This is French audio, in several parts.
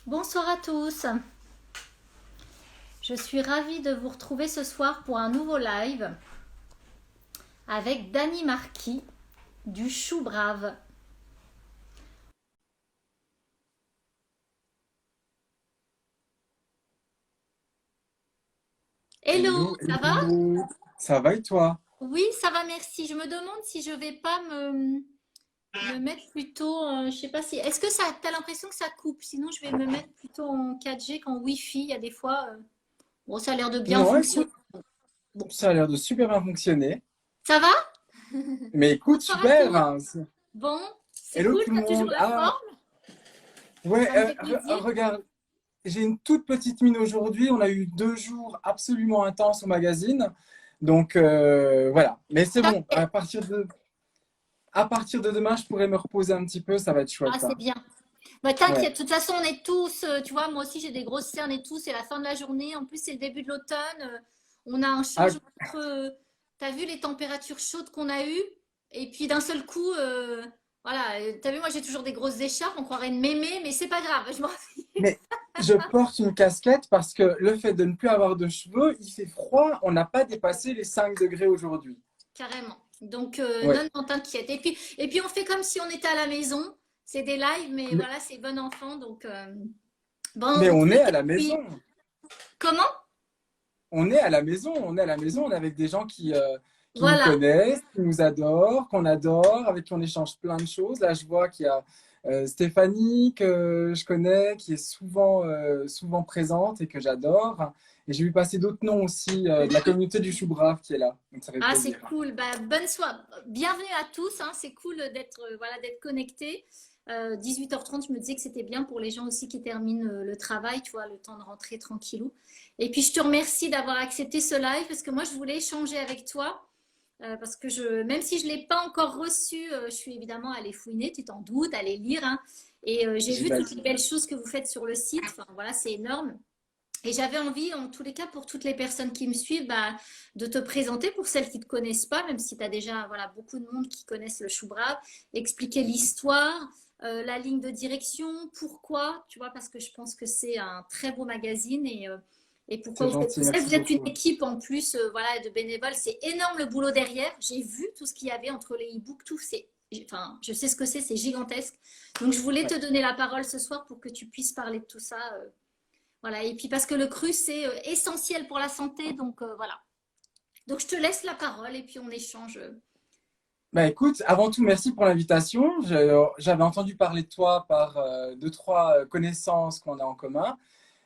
Bonsoir à tous. Je suis ravie de vous retrouver ce soir pour un nouveau live avec Dani Marquis du Chou Brave. Hello, Hello, ça va? hello. Ça va et toi? Oui, ça va, merci. Je me demande si je vais pas me mettre plutôt, je sais pas si. Est-ce que ça, t'as l'impression que ça coupe? Sinon, je vais me mettre plutôt en 4G qu'en Wi-Fi. Il y a des fois, bon, ça a l'air de bien Non, fonctionner. écoute, Bon, ça a l'air de super bien fonctionner. ça va? Mais écoute, Bonsoir à super, tous. hein. Bon, c'est Hello cool. tout le T'as toujours monde. la Ah, forme. ouais, Ça me fait plaisir. regarde, j'ai une toute petite mine aujourd'hui. On a eu 2 jours absolument intenses au magazine. Donc voilà. Mais c'est bon, T'inquiète. à partir de demain, je pourrai me reposer un petit peu. Ça va être Ah, chouette, c'est hein. bien. Bah, Ouais. t'inquiète, de toute façon, on est tous, tu vois, moi aussi j'ai des grosses cernes et tout, c'est la fin de la journée. En plus, c'est le début de l'automne. On a un Ah, changement entre, t'as vu les températures chaudes qu'on a eues? Et puis d'un seul coup, voilà, t'as vu, moi j'ai toujours des grosses écharpes, on croirait une mémé, mais c'est pas grave. Je m'en mais je porte une casquette parce que le fait de ne plus avoir de cheveux, il fait froid. On n'a pas dépassé les 5 degrés aujourd'hui. carrément. Donc, Ouais. non, non, t'inquiète. Et puis, on fait comme si on était à la maison. C'est des lives, mais voilà, c'est bon enfant. Donc, bon, Mais en tous on les est cas, à la puis, maison. comment? On est à la maison. On est à la maison. On est avec des gens qui nous Voilà. connaissent, qui nous adorent, qu'on adore, avec qui on échange plein de choses. Là, je vois qu'il y a Stéphanie, que je connais, qui est souvent présente et que j'adore. Et j'ai vu passer d'autres noms aussi de la communauté du Chou Brave qui est là. Donc ça fait Ah, c'est plaisir. cool. Bah, bonne soirée. Bienvenue à tous, hein. C'est cool d'être voilà, d'être connectés. 18h30, je me disais que c'était bien pour les gens aussi qui terminent le travail, tu vois, le temps de rentrer tranquillou. Et puis, je te remercie d'avoir accepté ce live parce que moi, je voulais échanger avec toi. Parce que même si je ne l'ai pas encore reçu, je suis évidemment allée fouiner, tu t'en doutes, allée lire, hein. Et j'ai vu toutes les J'imagine. belles choses que vous faites sur le site. Enfin, voilà, c'est énorme. Et j'avais envie, en tous les cas, pour toutes les personnes qui me suivent, bah, de te présenter pour celles qui ne te connaissent pas, même si tu as déjà voilà, beaucoup de monde qui connaissent le Chou Brave, expliquer l'histoire, la ligne de direction, pourquoi, tu vois, parce que je pense que c'est un très beau magazine et pourquoi C'est vous faites gentil. tout ça. Merci Vous êtes une beaucoup. équipe en plus voilà, de bénévoles, c'est énorme le boulot derrière. J'ai vu tout ce qu'il y avait entre les e-books, tout, enfin, je sais ce que c'est gigantesque. Donc je voulais te Ouais. donner la parole ce soir pour que tu puisses parler de tout ça. Voilà, et puis parce que le cru, c'est essentiel pour la santé, donc voilà. Donc je te laisse la parole et puis on échange. Bah écoute, avant tout, merci pour l'invitation. J'avais entendu parler de toi par deux, trois connaissances qu'on a en commun.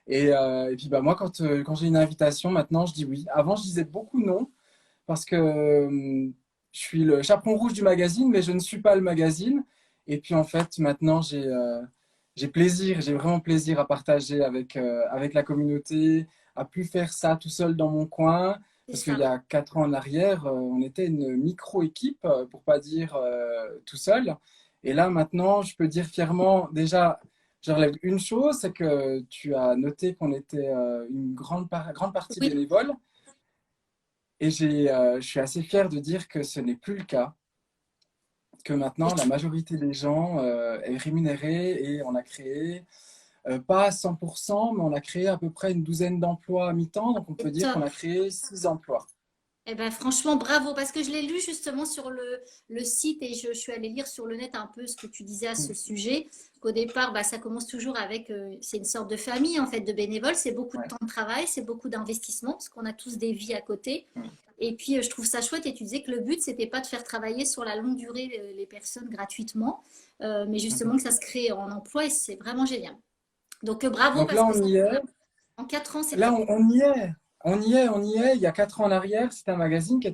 Et puis bah moi, quand j'ai une invitation, maintenant, je dis oui. Avant, je disais beaucoup non, parce que je suis le chaperon rouge du magazine, mais je ne suis pas le magazine. Et puis en fait, maintenant, j'ai plaisir, j'ai vraiment plaisir à partager avec la communauté, à plus faire ça tout seul dans mon coin. C'est Parce qu'il ça. y a 4 ans en arrière, on était une micro-équipe, pour pas dire tout seul. Et là, maintenant, je peux dire fièrement, déjà, je relève une chose, c'est que tu as noté qu'on était une grande partie Oui, bénévole. Et je suis assez fier de dire que ce n'est plus le cas, que c'est maintenant la chou- majorité des gens est rémunérée et on a créé, pas à 100%, mais on a créé à peu près une douzaine d'emplois à mi-temps, donc on peut c'est dire qu'on top. a créé 6 emplois. Eh ben, franchement, bravo, parce que je l'ai lu justement sur le site et je suis allée lire sur le net un peu ce que tu disais à ce sujet. Qu'au départ, bah, ça commence toujours avec, c'est une sorte de famille en fait de bénévoles, c'est beaucoup de Ouais. temps de travail, c'est beaucoup d'investissement parce qu'on a tous des vies à côté. Mm. Et puis, je trouve ça chouette et tu disais que le but, c'était pas de faire travailler sur la longue durée les personnes gratuitement, mais justement Mhm. que ça se crée en emploi et c'est vraiment génial. Donc, bravo Donc parce là, que on ça, y est. en 4 ans, c'est Là, top. on y est. On y est, on y est. Il y a 4 ans en arrière, c'était un magazine qui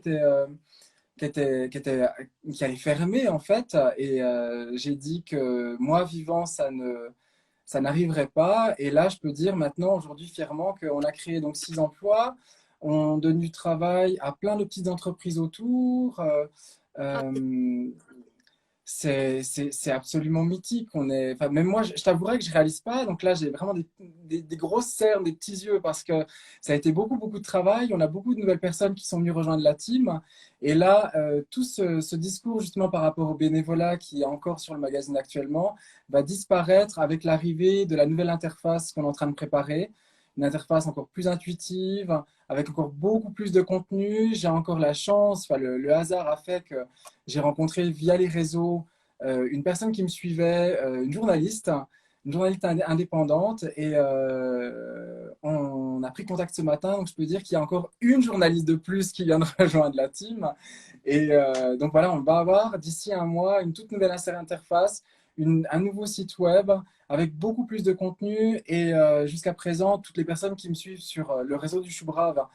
allait fermer en fait. Et j'ai dit que moi vivant, ça n'arriverait pas. Et là, je peux dire maintenant, aujourd'hui, fièrement, qu'on a créé donc 6 emplois. On donne du travail à plein de petites entreprises autour. Ah, Euh, c'est absolument mythique. Enfin, même moi, je t'avouerai que je réalise pas. Donc là, j'ai vraiment des grosses cernes, des petits yeux parce que ça a été beaucoup, beaucoup de travail. On a beaucoup de nouvelles personnes qui sont venues rejoindre la team. Et là, tout ce discours justement par rapport au bénévolat qui est encore sur le magazine actuellement va disparaître avec l'arrivée de la nouvelle interface qu'on est en train de préparer. Une interface encore plus intuitive, avec encore beaucoup plus de contenu. J'ai encore la chance, enfin, le hasard a fait que j'ai rencontré via les réseaux une personne qui me suivait, une journaliste indépendante, et on a pris contact ce matin. Donc je peux dire qu'il y a encore une journaliste de plus qui vient de rejoindre la team. Et donc voilà, on va avoir d'ici un mois une toute nouvelle interface, un nouveau site web avec beaucoup plus de contenu. Et jusqu'à présent, toutes les personnes qui me suivent sur le réseau du Chou Brave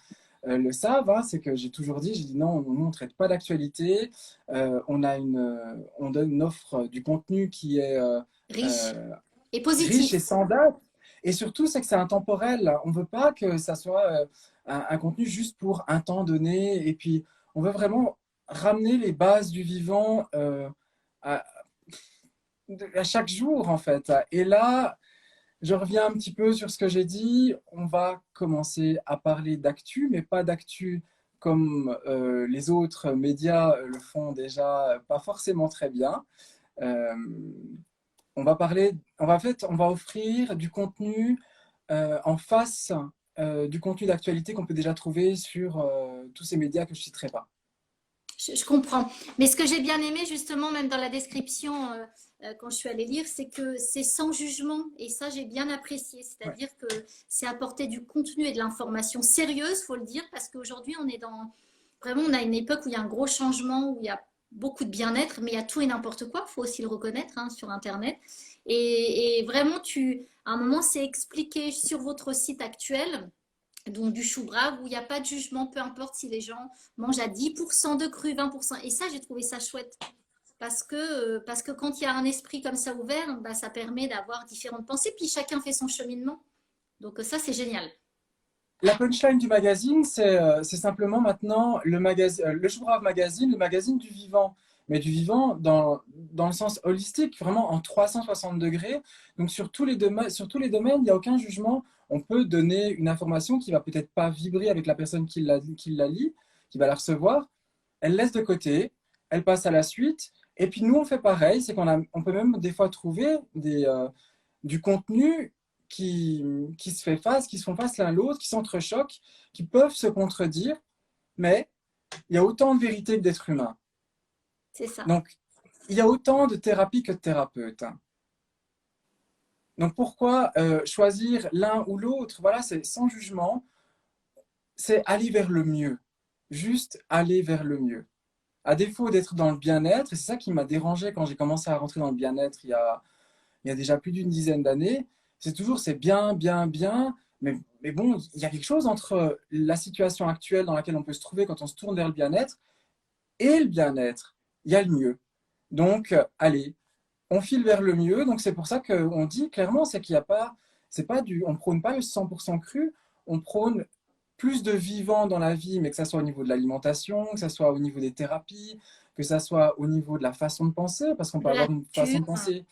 le savent, hein. C'est que j'ai dit non, nous on ne traite pas d'actualité. On donne une offre du contenu qui est Riche euh, et riche et positif. sans date. Et surtout, c'est que c'est intemporel. On ne veut pas que ça soit un contenu juste pour un temps donné. Et puis, on veut vraiment ramener les bases du vivant à, à chaque jour, en fait. Et là, je reviens un petit peu sur ce que j'ai dit. On va commencer à parler d'actu, mais pas d'actu comme les autres médias le font déjà pas forcément très bien. Euh, on va parler, on va offrir du contenu en face du contenu d'actualité qu'on peut déjà trouver sur tous ces médias que je ne citerai pas. Je comprends. Mais ce que j'ai bien aimé, justement, même dans la description, quand je suis allée lire, c'est que c'est sans jugement. Et ça, j'ai bien apprécié. Ouais. C'est-à-dire que c'est apporter du contenu et de l'information sérieuse, faut le dire, parce qu'aujourd'hui, on est dans. Vraiment, on a une époque où il y a un gros changement, où il y a beaucoup de bien-être, mais il y a tout et n'importe quoi. Il faut aussi le reconnaître, hein, sur Internet. Et vraiment, à un moment, c'est expliqué sur votre site actuel, donc du chou brave, où il n'y a pas de jugement, peu importe si les gens mangent à 10% de cru, 20%. Et ça, j'ai trouvé ça chouette. Parce que quand il y a un esprit comme ça ouvert, bah, ça permet d'avoir différentes pensées, puis chacun fait son cheminement. Donc ça, c'est génial. La punchline du magazine, c'est simplement maintenant le Chou Brave Magazine, le magazine du vivant. Mais du vivant dans le sens holistique, vraiment en 360 degrés. Donc sur tous les domaines, il n'y a aucun jugement. On peut donner une information qui va peut-être pas vibrer avec la personne qui la lit, qui va la recevoir. Elle laisse de côté, elle passe à la suite. Et puis nous, on fait pareil, c'est on peut même des fois trouver du contenu qui se fait face, qui se font face l'un l'autre, qui s'entrechoquent, qui peuvent se contredire, mais il y a autant de vérité que d'êtres humains. C'est ça. Donc, il y a autant de thérapie que de thérapeutes. Donc, pourquoi choisir l'un ou l'autre? Voilà, c'est sans jugement, c'est aller vers le mieux. Juste aller vers le mieux. À défaut d'être dans le bien-être, et c'est ça qui m'a dérangé quand j'ai commencé à rentrer dans le bien-être il y a déjà plus d'une dizaine d'années, c'est bien, bien, bien, mais bon, il y a quelque chose entre la situation actuelle dans laquelle on peut se trouver quand on se tourne vers le bien-être et le bien-être. Il y a le mieux. Donc, allez, on file vers le mieux. Donc, c'est pour ça qu'on dit clairement, c'est qu'il n'y a pas, c'est pas on prône pas le 100% cru, on prône plus de vivant dans la vie, mais que ça soit au niveau de l'alimentation, que ça soit au niveau des thérapies, que ça soit au niveau de la façon de penser, parce qu'on peut De la avoir une façon nature. de penser,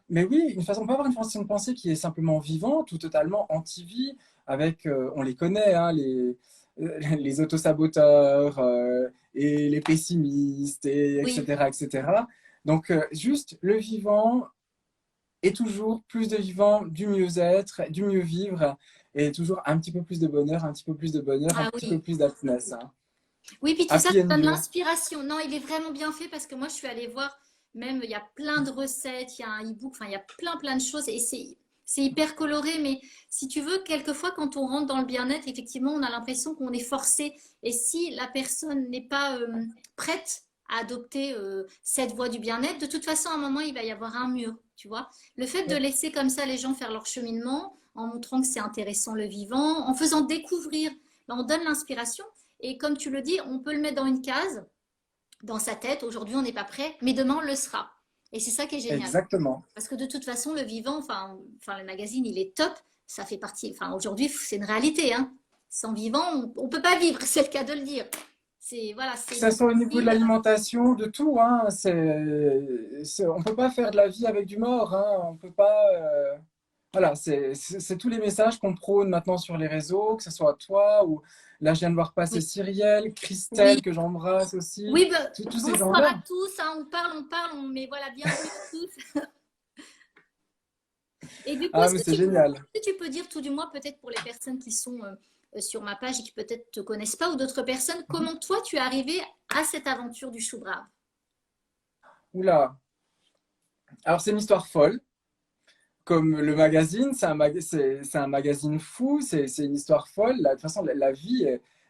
mais oui, on peut avoir une façon de penser qui est simplement vivante ou totalement anti-vie, avec, on les connaît, hein, les autosaboteurs et les pessimistes, Oui. etc., etc. Donc, juste le vivant et toujours plus de vivant, du mieux-être, du mieux vivre, et toujours un petit peu plus de bonheur, un petit peu plus de bonheur, un Ah petit peu oui. plus d'happiness, hein. Oui, puis tout ça, Happy ça and donne you. l'inspiration. Non, il est vraiment bien fait parce que moi, je suis allée voir, même, il y a plein de recettes, il y a un e-book, enfin, il y a plein de choses et c'est hyper coloré. Mais si tu veux, quelquefois, quand on rentre dans le bien-être, effectivement, on a l'impression qu'on est forcé. Et si la personne n'est pas prête à adopter cette voie du bien-être, de toute façon, à un moment, il va y avoir un mur, tu vois. Le fait de Ouais, laisser comme ça les gens faire leur cheminement, en montrant que c'est intéressant le vivant, en faisant découvrir, ben, on donne l'inspiration. Et comme tu le dis, on peut le mettre dans une case, dans sa tête. Aujourd'hui, on n'est pas prêt, mais demain, on le sera. Et c'est ça qui est génial. exactement. Parce que de toute façon, le vivant, le magazine, il est top. Ça fait partie. Enfin, aujourd'hui, c'est une réalité. Hein. Sans vivant, on ne peut pas vivre. C'est le cas de le dire. Voilà, Que c'est ça soit au niveau de difficile. l'alimentation, de tout, hein, on peut pas faire de la vie avec du mort, hein, on peut pas. Voilà, c'est tous les messages qu'on prône maintenant sur les réseaux, que ce soit toi ou là, je viens de voir passer Oui, Cyrielle, oui, Christelle, que j'embrasse aussi, oui. Ben, tous ces bonsoir à gens-là. tous, hein, on parle, mais voilà, bienvenue à tous. Et du coup, Ah, mais c'est génial. est-ce que tu peux dire tout du moins, peut-être pour les personnes qui sont sur ma page et qui peut-être te connaissent pas ou d'autres personnes, comment toi tu es arrivé à cette aventure du chou brave? Oula. Alors, c'est une histoire folle. Comme le magazine, c'est un magazine fou, c'est une histoire folle. De toute façon, la vie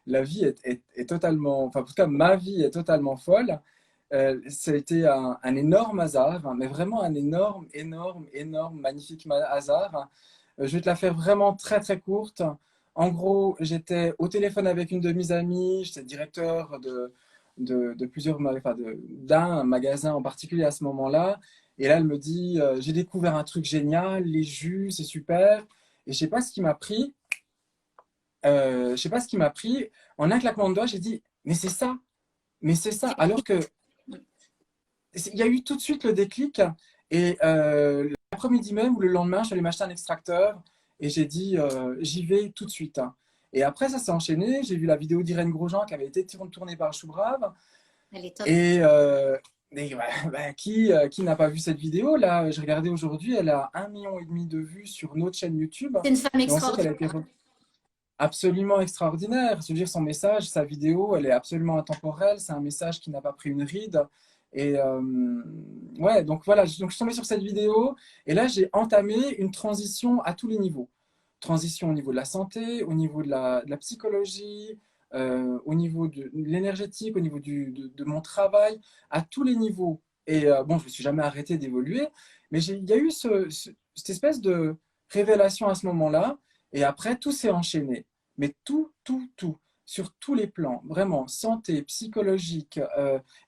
est totalement, enfin, en tout cas, ma vie est totalement folle. Ça a été un énorme hasard, hein, mais vraiment un énorme, énorme, énorme, magnifique hasard. Je vais te la faire vraiment très, très courte. En gros, j'étais au téléphone avec une de mes amies, j'étais directeur de plusieurs, enfin, d'un magasin en particulier à ce moment-là. Et là, elle me dit, j'ai découvert un truc génial, les jus, c'est super. Et je sais pas ce qui m'a pris. Je sais pas ce qui m'a pris. En un claquement de doigts, j'ai dit, mais c'est ça, mais c'est ça. Alors que il y a eu tout de suite le déclic. Et l'après-midi même ou le lendemain, je suis allé m'acheter un extracteur et j'ai dit, j'y vais tout de suite. Et après, ça s'est enchaîné. J'ai vu la vidéo d'Irène Grosjean qui avait été tournée par Choubrave. Elle est top. Et, qui n'a pas vu cette vidéo? Là, j'ai regardé aujourd'hui, elle a 1,5 million de vues sur notre chaîne YouTube. C'est une femme Et on sait qu'elle a extraordinaire. été absolument extraordinaire. Je veux dire, son message, sa vidéo, elle est absolument intemporelle. C'est un message qui n'a pas pris une ride. Et ouais, donc voilà, donc je suis tombé sur cette vidéo et là, j'ai entamé une transition à tous les niveaux. Transition au niveau de la santé, au niveau de la psychologie, au niveau de l'énergétique, au niveau de mon travail, à tous les niveaux. Et bon, je ne me suis jamais arrêté d'évoluer, mais il y a eu cette espèce de révélation à ce moment-là. Et après, tout s'est enchaîné. Mais tout, tout, tout, sur tous les plans, vraiment, santé, psychologique,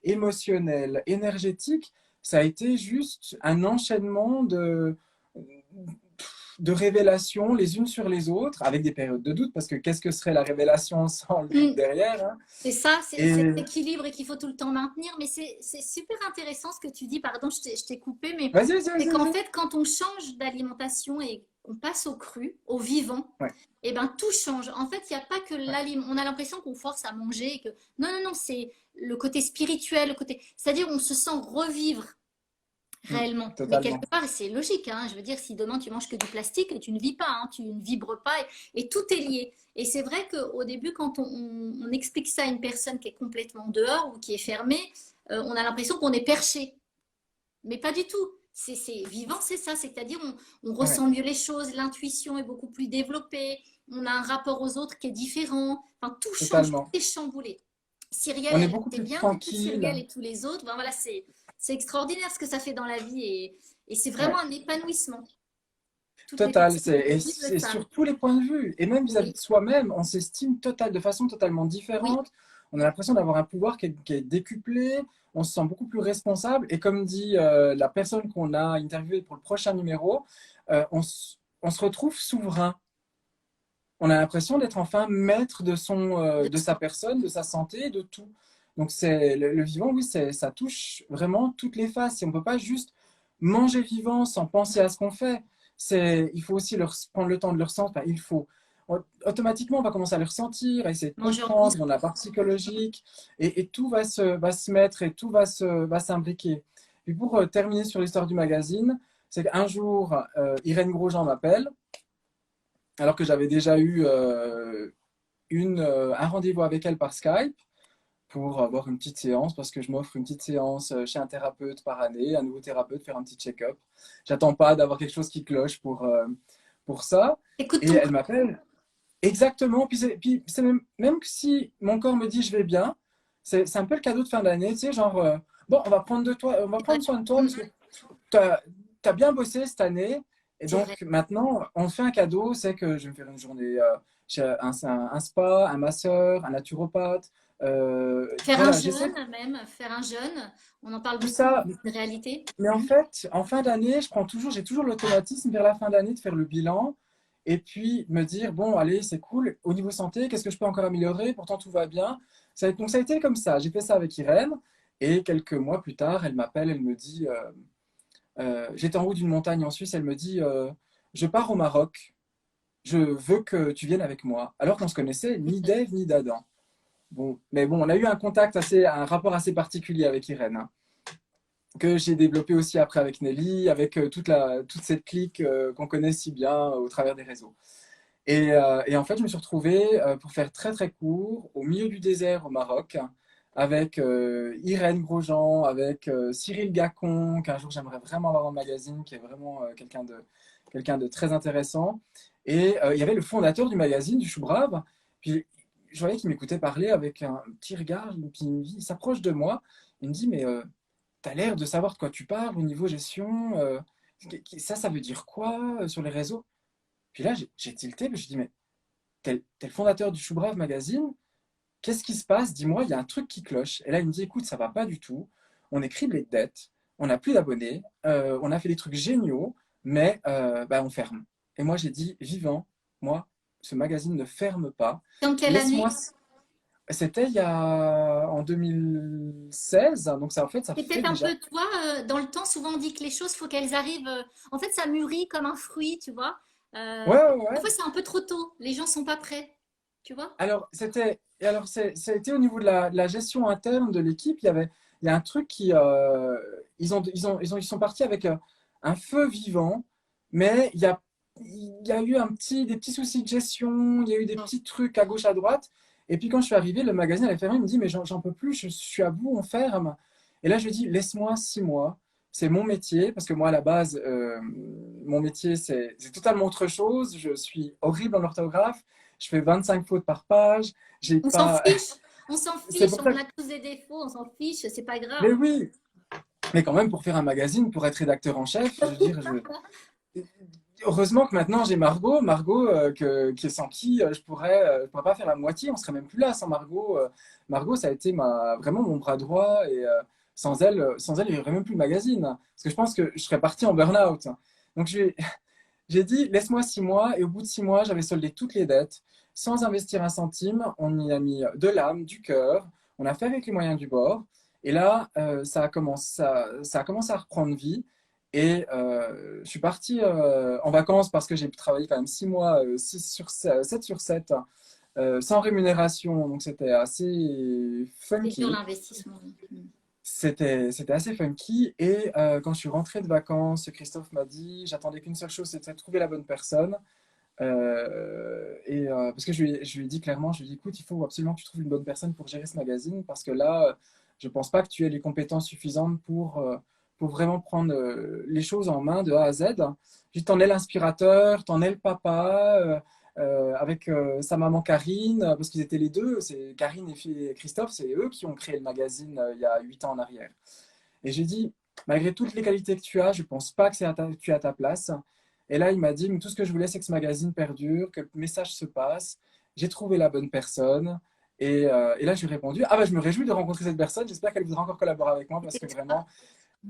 émotionnel, énergétique, ça a été juste un enchaînement de révélations les unes sur les autres, avec des périodes de doute, parce que qu'est-ce que serait la révélation sans le doute Mm. derrière, hein? C'est ça, c'est Et cet équilibre et qu'il faut tout le temps maintenir. Mais c'est super intéressant ce que tu dis. Pardon, je t'ai coupé, mais vas-y, vas-y, c'est vas-y, qu'en vas-y. fait, quand on change d'alimentation et qu'on passe au cru, au vivant, Ouais, eh ben tout change. En fait, il n'y a pas que ouais. l'aliment. On a l'impression qu'on force à manger et que non, non, non, c'est le côté spirituel, le côté. C'est-à-dire, on se sent revivre Mm, réellement. Mais quelque totalement. part, c'est logique, hein. Je veux dire, si demain tu manges que du plastique, tu ne vis pas, hein, tu ne vibres pas, et tout est lié. Et c'est vrai qu'au début, quand on explique ça à une personne qui est complètement dehors ou qui est fermée, on a l'impression qu'on est perché. Mais pas du tout. C'est vivant, c'est ça. C'est-à-dire, on Ouais, ressent mieux les choses, l'intuition est beaucoup plus développée, on a un rapport aux autres qui est différent. Enfin, tout change, tout totalement. est chamboulé. Cyrielle, On est elle beaucoup était plus bien beaucoup tranquille. Cyrielle et tous les autres. Ben voilà, c'est extraordinaire ce que ça fait dans la vie et c'est vraiment Ouais. un épanouissement. Toutes les Total, personnes qui le vivent le c'est savent. sur tous les points de vue. Et même vis-à-vis Oui, de soi-même, on s'estime de façon totalement oui, différente. On a l'impression d'avoir un pouvoir qui est décuplé. On se sent beaucoup plus responsable. Et comme dit la personne qu'on a interviewée pour le prochain numéro, on se retrouve souverain. On a l'impression d'être enfin maître de de sa soi. personne, de sa santé, de tout. Donc c'est le vivant, oui, ça touche vraiment toutes les faces. Et on ne peut pas juste manger vivant sans penser à ce qu'on fait. Il faut aussi prendre le temps de le ressentir. Enfin, automatiquement, on va commencer à le ressentir, à essayer de Manger en douce. comprendre dans la part psychologique, et tout va se mettre et tout va s'imbriquer. Puis pour terminer sur l'histoire du magazine, c'est qu'un jour, Irène Grosjean m'appelle alors que j'avais déjà eu un rendez-vous avec elle par Skype pour avoir une petite séance, parce que je m'offre une petite séance chez un thérapeute par année, un nouveau thérapeute, faire un petit check-up. J'attends pas d'avoir quelque chose qui cloche pour ça. Écoute Et ton elle corps. m'appelle. Exactement. Puis c'est même que si mon corps me dit je vais bien, c'est un peu le cadeau de fin d'année, tu sais, genre, bon, on va prendre de toi, on va C'est vrai. prendre soin de toi Mm, parce que tu as bien bossé cette année. Et c'est vrai. donc maintenant, on te fait un cadeau, c'est que je vais me faire une journée chez un spa, un masseur, un naturopathe. Faire un Voilà, j'essaie jeûne même, faire un jeûne. On en parle tout beaucoup, ça. mais c'est une réalité. Mais en fait, en fin d'année, j'ai toujours l'automatisme vers la fin d'année de faire le bilan et puis me dire, bon, allez, c'est cool. Au niveau santé, qu'est-ce que je peux encore améliorer? Pourtant, tout va bien. Donc ça a été comme ça. J'ai fait ça avec Irène. Et quelques mois plus tard, elle m'appelle, elle me dit, j'étais en haut d'une montagne en Suisse, elle me dit, je pars au Maroc, je veux que tu viennes avec moi. Alors qu'on se connaissait ni d'Ève ni d'Adam. Bon, mais bon, on a eu un rapport assez particulier avec Irène, hein, que j'ai développé aussi après avec Nelly, avec toute cette clique qu'on connaît si bien au travers des réseaux. Et en fait, je me suis retrouvé, pour faire très très court, au milieu du désert au Maroc, avec Irène Grosjean, avec Cyril Gacon, qu'un jour j'aimerais vraiment avoir dans le magazine, qui est vraiment quelqu'un de très intéressant. Et il y avait le fondateur du magazine, du Chou Brave. Puis je voyais qu'il m'écoutait parler avec un petit regard, puis il s'approche de moi, il me dit, mais tu as l'air de savoir de quoi tu parles au niveau gestion, ça veut dire quoi sur les réseaux? Puis là, j'ai tilté, puis je dis, mais t'es le fondateur du Chou Brave magazine, qu'est-ce qui se passe? Dis-moi, il y a un truc qui cloche. Et là, il me dit, écoute, ça va pas du tout. On est criblé de dettes, on n'a plus d'abonnés, on a fait des trucs géniaux, mais bah, on ferme. Et moi, j'ai dit, vivant, moi, ce magazine ne ferme pas. Dans quelle année? Laisse-moi. C'était en 2016, donc ça, en fait, ça C'est fait peut-être un déjà. peu toi, dans le temps, souvent on dit que les choses, il faut qu'elles arrivent. En fait, ça mûrit comme un fruit, tu vois. Ouais, ouais, Des ouais. fois, c'est un peu trop tôt. Les gens sont pas prêts, tu vois. Ça a été au niveau de la gestion interne de l'équipe. Il y a un truc ils sont partis avec un feu vivant, mais il y a eu des petits soucis de gestion, il y a eu des petits trucs à gauche, à droite. Et puis quand je suis arrivé, le magazine avait fermé, il me dit, mais j'en peux plus, je suis à bout, on ferme. Et là, je lui ai dit, laisse-moi 6 mois. C'est mon métier, parce que moi, à la base, mon métier, c'est totalement autre chose. Je suis horrible en orthographe. Je fais 25 fautes par page. J'ai On s'en pas. fiche. On s'en C'est fiche. pour ça On que. a tous des défauts. On s'en fiche. C'est pas Mais grave. oui, mais quand même, pour faire un magazine, pour être rédacteur en chef, je veux dire, heureusement que maintenant j'ai Margot sans qui je pourrais pas faire la moitié. On serait même plus là sans Margot. Margot, ça a été vraiment mon bras droit et sans elle, il n'y aurait même plus le magazine. Parce que je pense que je serais parti en burn-out. Donc j'ai dit, laisse-moi 6 mois. Et au bout de 6 mois, j'avais soldé toutes les dettes sans investir un centime. On y a mis de l'âme, du cœur. On a fait avec les moyens du bord. Et là, ça a commencé à reprendre vie. Et je suis parti en vacances parce que j'ai pu travailler quand même 6 mois, 7 sur 7, sans rémunération. Donc c'était assez C'est dur funky. l'investissement. C'était assez funky. Et quand je suis rentré de vacances, Christophe m'a dit, j'attendais qu'une seule chose, c'était de trouver la bonne personne. Parce que je lui ai dit clairement, je lui ai dit, écoute, il faut absolument que tu trouves une bonne personne pour gérer ce magazine, parce que là, je pense pas que tu aies les compétences suffisantes pour vraiment prendre les choses en main de A à Z. Puis t'en es l'inspirateur, t'en es le papa, avec sa maman Karine, parce qu'ils étaient les deux, c'est Karine et Christophe, c'est eux qui ont créé le magazine il y a 8 ans en arrière. Et j'ai dit, malgré toutes les qualités que tu as, je pense pas que tu es à ta place. Et là, il m'a dit, mais tout ce que je voulais, c'est que ce magazine perdure, que le message se passe. J'ai trouvé la bonne personne. Et là, je lui ai répondu, ah bah, je me réjouis de rencontrer cette personne. J'espère qu'elle voudra encore collaborer avec moi parce que vraiment,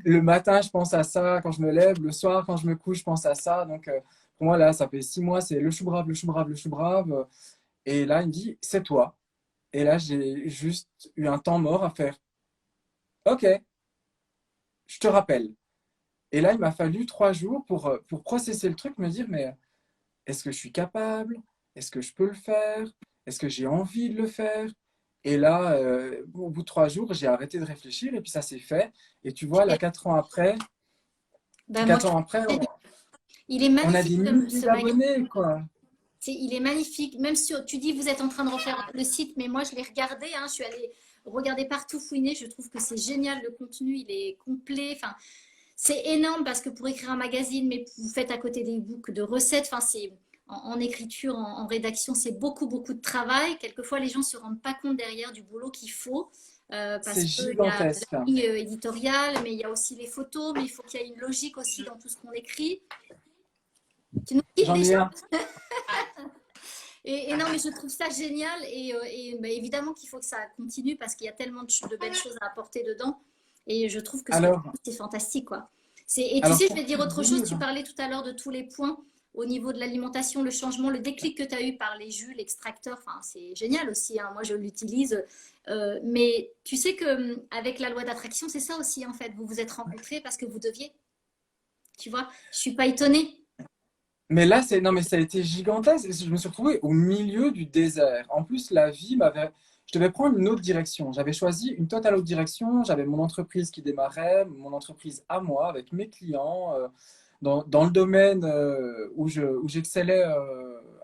le matin, je pense à ça. Quand je me lève, le soir, quand je me couche, je pense à ça. Donc, pour moi, là, ça fait 6 mois, c'est le chou brave, le chou brave, le chou brave. Et là, il me dit, c'est toi. Et là, j'ai juste eu un temps mort à faire, ok, je te rappelle. Et là, il m'a fallu 3 jours pour processer le truc, me dire, mais est-ce que je suis capable? Est-ce que je peux le faire? Est-ce que j'ai envie de le faire? Et là, au bout de 3 jours, j'ai arrêté de réfléchir et puis ça s'est fait. Et tu vois, là, 4 ans après, Ben moi, 4 ans après, il est on a magnifique des ce milliers magasin. d'abonnés, quoi. Il est magnifique. Même si tu dis vous êtes en train de refaire le site, mais moi je l'ai regardé. Hein, je suis allée regarder partout, fouiner. Je trouve que c'est génial. Le contenu, il est complet. Enfin, c'est énorme parce que pour écrire un magazine, mais vous faites à côté des books de recettes. Enfin, c'est en écriture, en rédaction, c'est beaucoup, beaucoup de travail. Quelquefois, les gens ne se rendent pas compte derrière du boulot qu'il faut. C'est Parce qu'il y a la gigantesque. ligne éditoriale, mais il y a aussi les photos, mais il faut qu'il y ait une logique aussi dans tout ce qu'on écrit. Tu nous quittes J'en ai déjà? un. Et non, mais je trouve ça génial et bah, évidemment qu'il faut que ça continue parce qu'il y a tellement de belles choses à apporter dedans et je trouve que ce que tu Alors, fais, c'est fantastique quoi. Et tu alors sais, je pour vais tout dire autre chose, tu dire, parlais tout à l'heure de tous les points. au niveau de l'alimentation, le changement, le déclic que tu as eu par les jus, l'extracteur, enfin, c'est génial aussi, hein. Moi, je l'utilise. Mais tu sais que avec la loi d'attraction, c'est ça aussi, en fait. Vous vous êtes rencontrés parce que vous deviez. Tu vois, je suis pas étonnée. Mais là, non, mais ça a été gigantesque. Je me suis retrouvé au milieu du désert. En plus, la vie m'avait. Je devais prendre une autre direction. J'avais choisi une totale autre direction. J'avais mon entreprise qui démarrait, mon entreprise à moi, avec mes clients, dans le domaine où j'excellais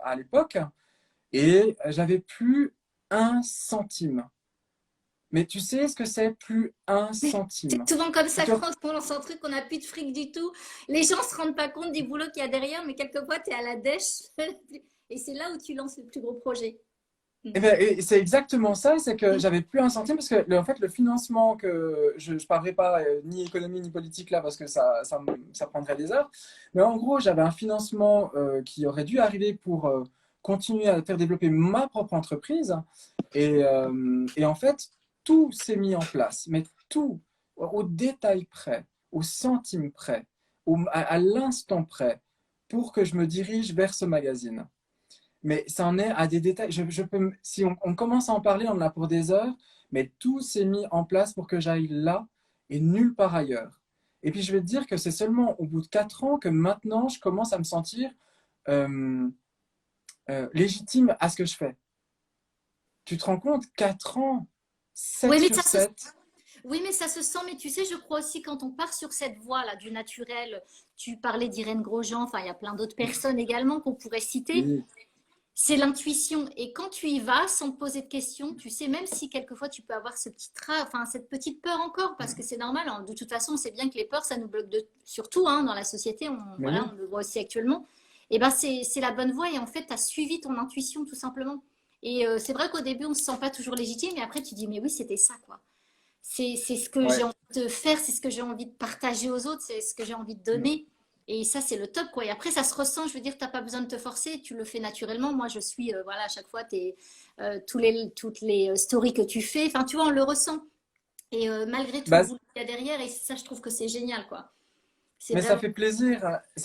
à l'époque. Et j'avais plus un centime. Mais tu sais ce que c'est, plus un C'est centime? souvent comme Pour ça te quand on lance un truc, on n'a plus de fric du tout. Les gens se rendent pas compte du boulot qu'il y a derrière, mais quelquefois, tu es à la dèche. Et c'est là où tu lances le plus gros projet. Mm. Eh ben, et c'est exactement ça, c'est que j'avais plus un centime parce que en fait le financement que je ne parlerai pas ni économie ni politique là parce que ça prendrait des heures, mais en gros j'avais un financement qui aurait dû arriver pour continuer à faire développer ma propre entreprise et en fait tout s'est mis en place, mais tout au détail près, au centime près, à l'instant près pour que je me dirige vers ce magazine. Mais ça en est à des détails. Si on commence à en parler, on en a pour des heures, mais tout s'est mis en place pour que j'aille là et nulle part ailleurs. Et puis je vais te dire que c'est seulement au bout de 4 ans que maintenant je commence à me sentir euh, légitime à ce que je fais. Tu te rends compte? 4 ans, Oui, 7 mais sur ça se, 7. oui, mais ça se sent. Mais tu sais, je crois aussi quand on part sur cette voie-là du naturel, tu parlais d'Irène Grosjean, enfin, il y a plein d'autres personnes également qu'on pourrait citer. Oui. C'est l'intuition. Et quand tu y vas sans te poser de questions, tu sais, même si quelquefois tu peux avoir ce petit enfin, cette petite peur encore, parce que c'est normal, hein. De toute façon, c'est bien que les peurs, ça nous bloque surtout hein, dans la société, Mais voilà, oui. on le voit aussi actuellement. Et ben c'est la bonne voie et en fait, tu as suivi ton intuition tout simplement. Et c'est vrai qu'au début, on ne se sent pas toujours légitime, mais après, tu dis, mais oui, c'était ça, quoi. C'est ce que j'ai Ouais. envie de faire, c'est ce que j'ai envie de partager aux autres, c'est ce que j'ai envie de donner. Et ça, c'est le top, quoi. Et après, ça se ressent, je veux dire, tu n'as pas besoin de te forcer, tu le fais naturellement. Moi, je suis, voilà, à chaque fois, toutes les stories que tu fais, enfin, tu vois, on le ressent. Et malgré tout le Bah, boulot qu'il y a derrière, et ça, je trouve que c'est génial, quoi. C'est mais vraiment. ça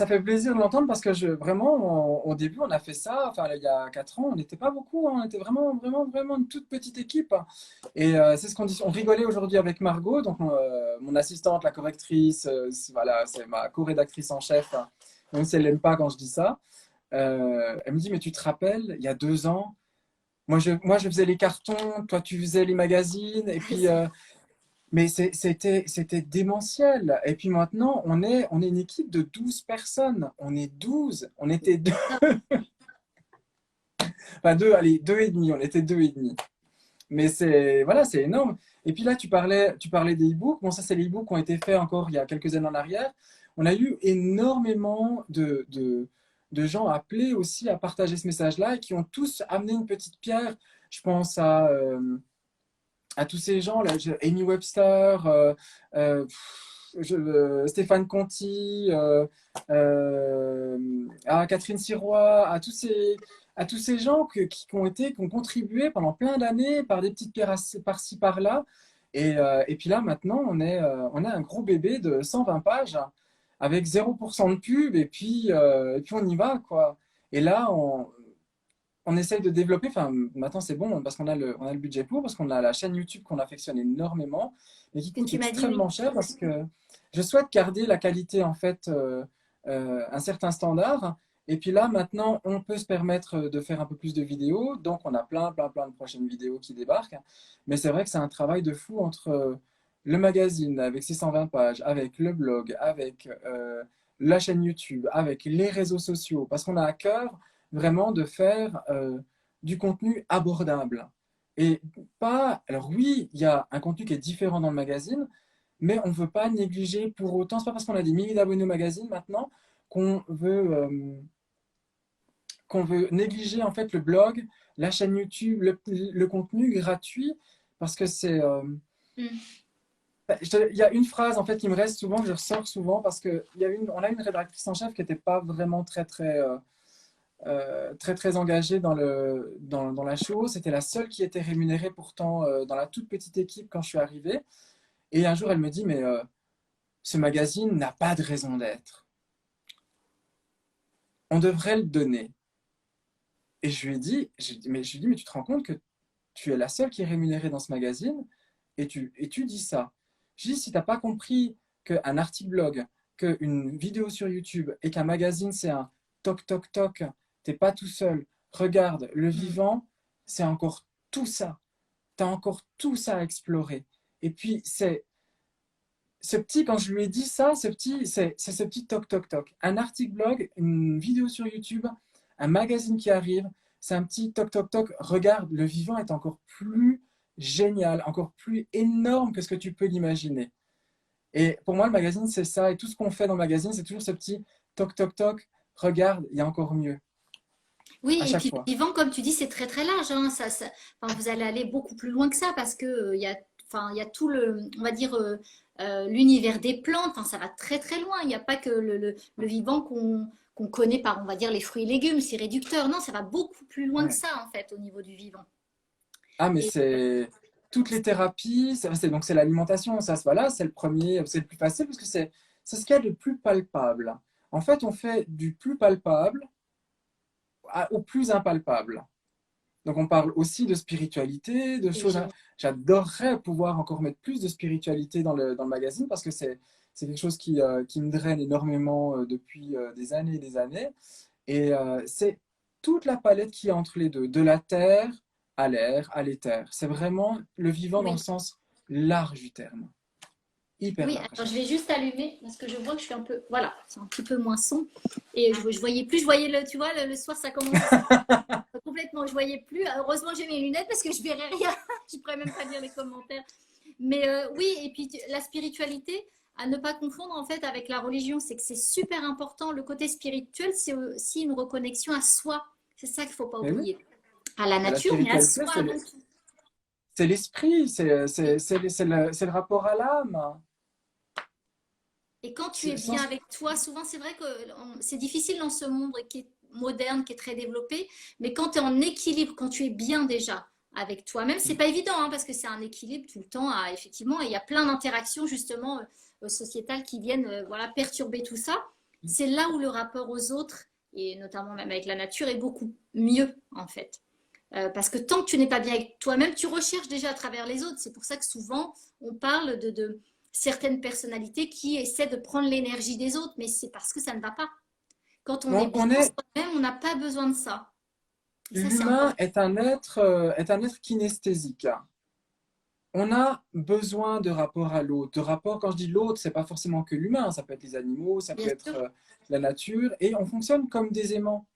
fait plaisir de l'entendre parce que vraiment, au début, on a fait ça, enfin, il y a 4 ans, on n'était pas beaucoup, hein, on était vraiment, vraiment, vraiment une toute petite équipe. Et c'est ce qu'on dit, on rigolait aujourd'hui avec Margot, donc mon assistante, la correctrice, voilà, c'est ma co-rédactrice en chef, hein, même si elle n'aime pas quand je dis ça. Elle me dit, mais tu te rappelles, il y a 2 ans, moi je faisais les cartons, toi tu faisais les magazines, et puis mais c'était démentiel. Et puis maintenant, on est une équipe de 12 personnes. On est 12. On était deux, enfin deux, allez, deux et demi. On était deux et demi. Mais voilà, c'est énorme. Et puis là, tu parlais des e-books. Bon, ça, c'est les e-books qui ont été faits encore il y a quelques années en arrière. On a eu énormément de gens appelés aussi à partager ce message-là et qui ont tous amené une petite pierre. Je pense à tous ces gens là, Amy Webster, Stéphane Conti, à Catherine Sirois, à tous ces gens qui ont contribué pendant plein d'années par des petites pierres par-ci par-là. Et puis là, maintenant, on est un gros bébé de 120 pages avec 0% de pub et puis on y va, quoi. Et là, on essaye de développer, enfin maintenant c'est bon parce qu'on a le budget pour, parce qu'on a la chaîne YouTube qu'on affectionne énormément, mais qui Que coûte tu m'as dit, oui. extrêmement cher parce que je souhaite garder la qualité en fait, un certain standard. Et puis là maintenant on peut se permettre de faire un peu plus de vidéos, donc on a plein, plein, plein de prochaines vidéos qui débarquent. Mais c'est vrai que c'est un travail de fou entre le magazine avec ses 120 pages, avec le blog, avec la chaîne YouTube, avec les réseaux sociaux, parce qu'on a à cœur vraiment de faire du contenu abordable. Et pas. Alors, oui, il y a un contenu qui est différent dans le magazine, mais on ne veut pas négliger pour autant. C'est pas parce qu'on a des milliers d'abonnés au magazine maintenant qu'on veut négliger en fait le blog, la chaîne YouTube, le contenu gratuit, parce que Mm. il y a une phrase en fait qui me reste souvent, que je ressors souvent, parce on a une rédactrice en chef qui n'était pas vraiment très très très très engagée dans la chose. C'était la seule qui était rémunérée pourtant dans la toute petite équipe quand je suis arrivé. Et un jour, elle me dit, mais ce magazine n'a pas de raison d'être. on devrait le donner. Et je lui ai dit, mais tu te rends compte que tu es la seule qui est rémunérée dans ce magazine et tu dis ça. Je dis, si tu n'as pas compris qu'un article blog, qu'une vidéo sur YouTube et qu'un magazine, c'est un toc, toc, toc, t'es pas tout seul. Regarde, le vivant, c'est encore tout ça. Tu as encore tout ça à explorer. Et puis, c'est ce petit, quand je lui ai dit ça, c'est ce petit toc, toc, toc. Un article blog, une vidéo sur YouTube, un magazine qui arrive, c'est un petit toc, toc, toc. Regarde, le vivant est encore plus génial, encore plus énorme que ce que tu peux l'imaginer. Et pour moi, le magazine, c'est ça. Et tout ce qu'on fait dans le magazine, c'est toujours ce petit toc, toc, toc. Regarde, il y a encore mieux, Oui, à et chaque puis fois. le vivant, comme tu dis, c'est très très large, hein. Enfin, vous allez aller beaucoup plus loin que ça parce que enfin, il y a tout on va dire, l'univers des plantes. Enfin, ça va très très loin. Il n'y a pas que le vivant qu'on connaît par, on va dire, les fruits et légumes. C'est réducteur. Non, ça va beaucoup plus loin que Ouais. ça en fait au niveau du vivant. Ah, mais Et c'est toutes les thérapies, donc c'est l'alimentation, ça, voilà, c'est le premier, c'est le plus facile parce que c'est ce qu'il y a de plus palpable. En fait, on fait du plus palpable au plus impalpable. Donc, on parle aussi de spiritualité, de c'est choses. génial. J'adorerais pouvoir encore mettre plus de spiritualité dans le magazine parce que c'est quelque chose qui me draine énormément depuis des années et des années. Et c'est toute la palette qui est entre les deux, de la terre à l'air, à l'éther. C'est vraiment le vivant dans le Oui. sens large du terme, hyper Oui, large à alors je chaque vais fois. juste allumer parce que je vois que je suis un peu. Voilà, c'est un petit peu moins son. Et je voyais plus, je voyais tu vois, le soir ça commence à complètement, je voyais plus. Heureusement, j'ai mes lunettes parce que je verrais rien. Je pourrais même pas lire les commentaires. Mais oui, et puis la spiritualité, à ne pas confondre en fait avec la religion, c'est que c'est super important. Le côté spirituel, c'est aussi une reconnexion à soi. C'est ça qu'il faut pas Mais oui, oublier. À la mais la nature, mais à spiritualité, soi avant tout. c'est l'esprit, Oui. c'est le rapport à l'âme. Et quand tu es C'est- bien sans- avec toi, souvent c'est vrai que c'est difficile dans ce monde qui est moderne, qui est très développé, mais quand tu es en équilibre, quand tu es bien déjà avec toi-même, c'est pas évident hein, parce que c'est un équilibre tout le temps, effectivement, et il y a plein d'interactions justement sociétales qui viennent voilà, perturber tout ça. C'est là où le rapport aux autres, et notamment même avec la nature, est beaucoup mieux en fait. Parce que tant que tu n'es pas bien avec toi-même, tu recherches déjà à travers les autres. C'est pour ça que souvent, on parle de certaines personnalités qui essaient de prendre l'énergie des autres, mais c'est parce que ça ne va pas. Quand on est on, bien on est, soi-même, on n'a pas besoin de ça. Et ça, c'est l'humain important. est un être kinesthésique. On a besoin de rapport à l'autre. De rapport, quand je dis l'autre, c'est pas forcément que l'humain, ça peut être les animaux, ça peut Bien être sûr. la nature, et on fonctionne comme des aimants.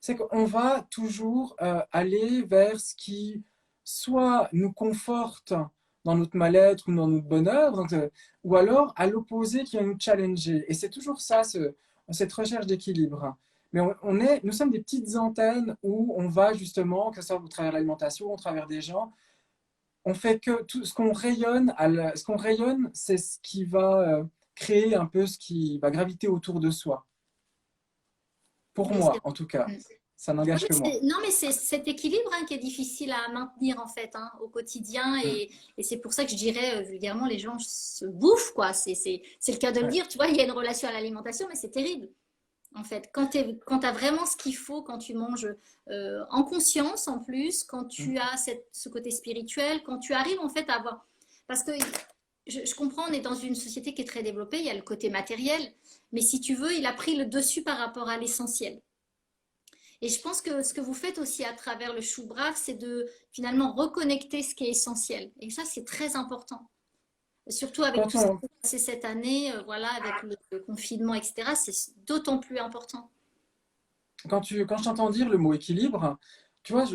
C'est qu'on va toujours aller vers ce qui soit nous conforte dans notre mal-être ou dans notre bonheur, donc, ou alors à l'opposé qui va nous challenger. Et c'est toujours ça, cette recherche d'équilibre. Mais nous sommes des petites antennes où on va justement, que ce soit au travers de l'alimentation, au travers des gens, on fait que tout ce qu'on rayonne, ce qu'on rayonne, c'est ce qui va créer un peu ce qui va graviter autour de soi. Pour Oui, c'est moi, en tout cas. vrai. Ça n'engage que moi. Non, mais c'est cet équilibre hein, qui est difficile à maintenir en fait hein, au quotidien Mm. et c'est pour ça que je dirais vulgairement les gens se bouffent quoi. C'est le cas de le Ouais. dire. Tu vois, il y a une relation à l'alimentation, mais c'est terrible. En fait, quand tu as vraiment ce qu'il faut, quand tu manges en conscience en plus, quand Mm. tu as ce côté spirituel, quand tu arrives en fait à avoir... Parce que je comprends, on est dans une société qui est très développée, il y a le côté matériel, mais si tu veux, il a pris le dessus par rapport à l'essentiel. Et je pense que ce que vous faites aussi à travers le chou brave, c'est de finalement reconnecter ce qui est essentiel. Et ça, c'est très important. Surtout avec Quand tout ce qui on, s'est passé cette année, voilà, avec le confinement, etc., c'est d'autant plus important. quand je t'entends dire le mot équilibre, tu vois,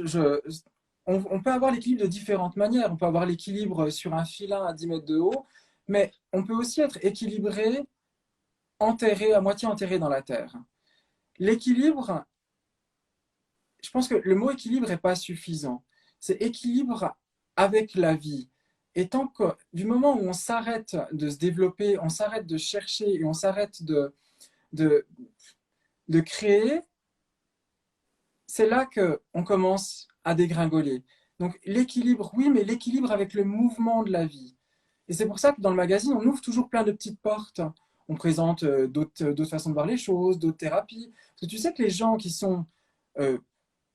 on peut avoir l'équilibre de différentes manières. On peut avoir l'équilibre sur un filin à 10 mètres de haut, mais on peut aussi être équilibré, enterré, à moitié enterré dans la terre. L'équilibre, je pense que le mot équilibre n'est pas suffisant. C'est équilibre avec la vie. Et tant que, du moment où on s'arrête de se développer, on s'arrête de chercher et on s'arrête de, de créer, c'est là qu'on commence à dégringoler. Donc l'équilibre, oui, mais l'équilibre avec le mouvement de la vie. Et c'est pour ça que dans le magazine, on ouvre toujours plein de petites portes. on présente d'autres façons de voir les choses, d'autres thérapies. Parce que tu sais que les gens euh,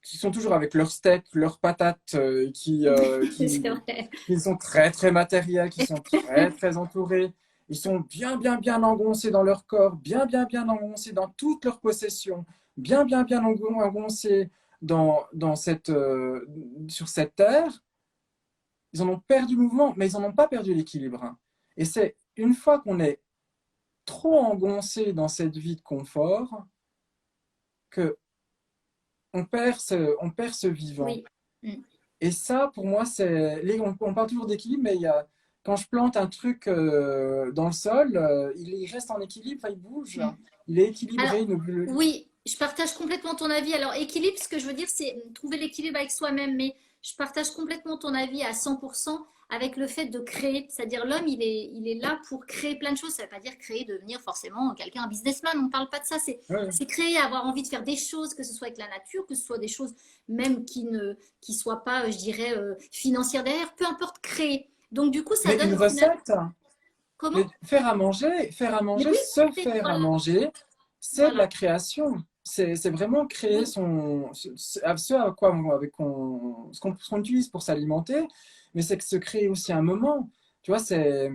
qui sont toujours avec leur steak, leurs patates, C'est vrai. qui sont très, très matériels, qui sont très, très entourés. Ils sont bien, bien, bien engoncés dans leur corps, bien, bien, bien engoncés dans toutes leurs possessions, bien, bien, bien engoncés sur cette terre. Ils en ont perdu le mouvement, mais ils n'en ont pas perdu l'équilibre, hein. Et c'est une fois qu'on est trop engoncé dans cette vie de confort que on perd ce vivant. Oui. Mm. Et ça, pour moi, on parle toujours d'équilibre, mais quand je plante un truc dans le sol, il reste en équilibre, enfin, il bouge, Mm. il est Alors, équilibré. oui, je partage complètement ton avis. Alors, équilibre, ce que je veux dire, c'est trouver l'équilibre avec soi-même, mais je partage complètement ton avis à 100% avec le fait de créer. C'est-à-dire, l'homme, il est là pour créer plein de choses. Ça ne veut pas dire créer, devenir forcément quelqu'un, un businessman. On ne parle pas de ça. Ouais. C'est créer, avoir envie de faire des choses, que ce soit avec la nature, que ce soit des choses même qui soient pas, je dirais, financières derrière. Peu importe, créer. Donc, du coup, ça Mais donne une au final. recette, Comment? mais faire à Mais manger, oui, se faire à voilà. manger, c'est de Voilà. la création. C'est vraiment créer Oui, ce à quoi ce qu'on utilise pour s'alimenter, mais c'est que se créer aussi un moment. Tu vois, c'est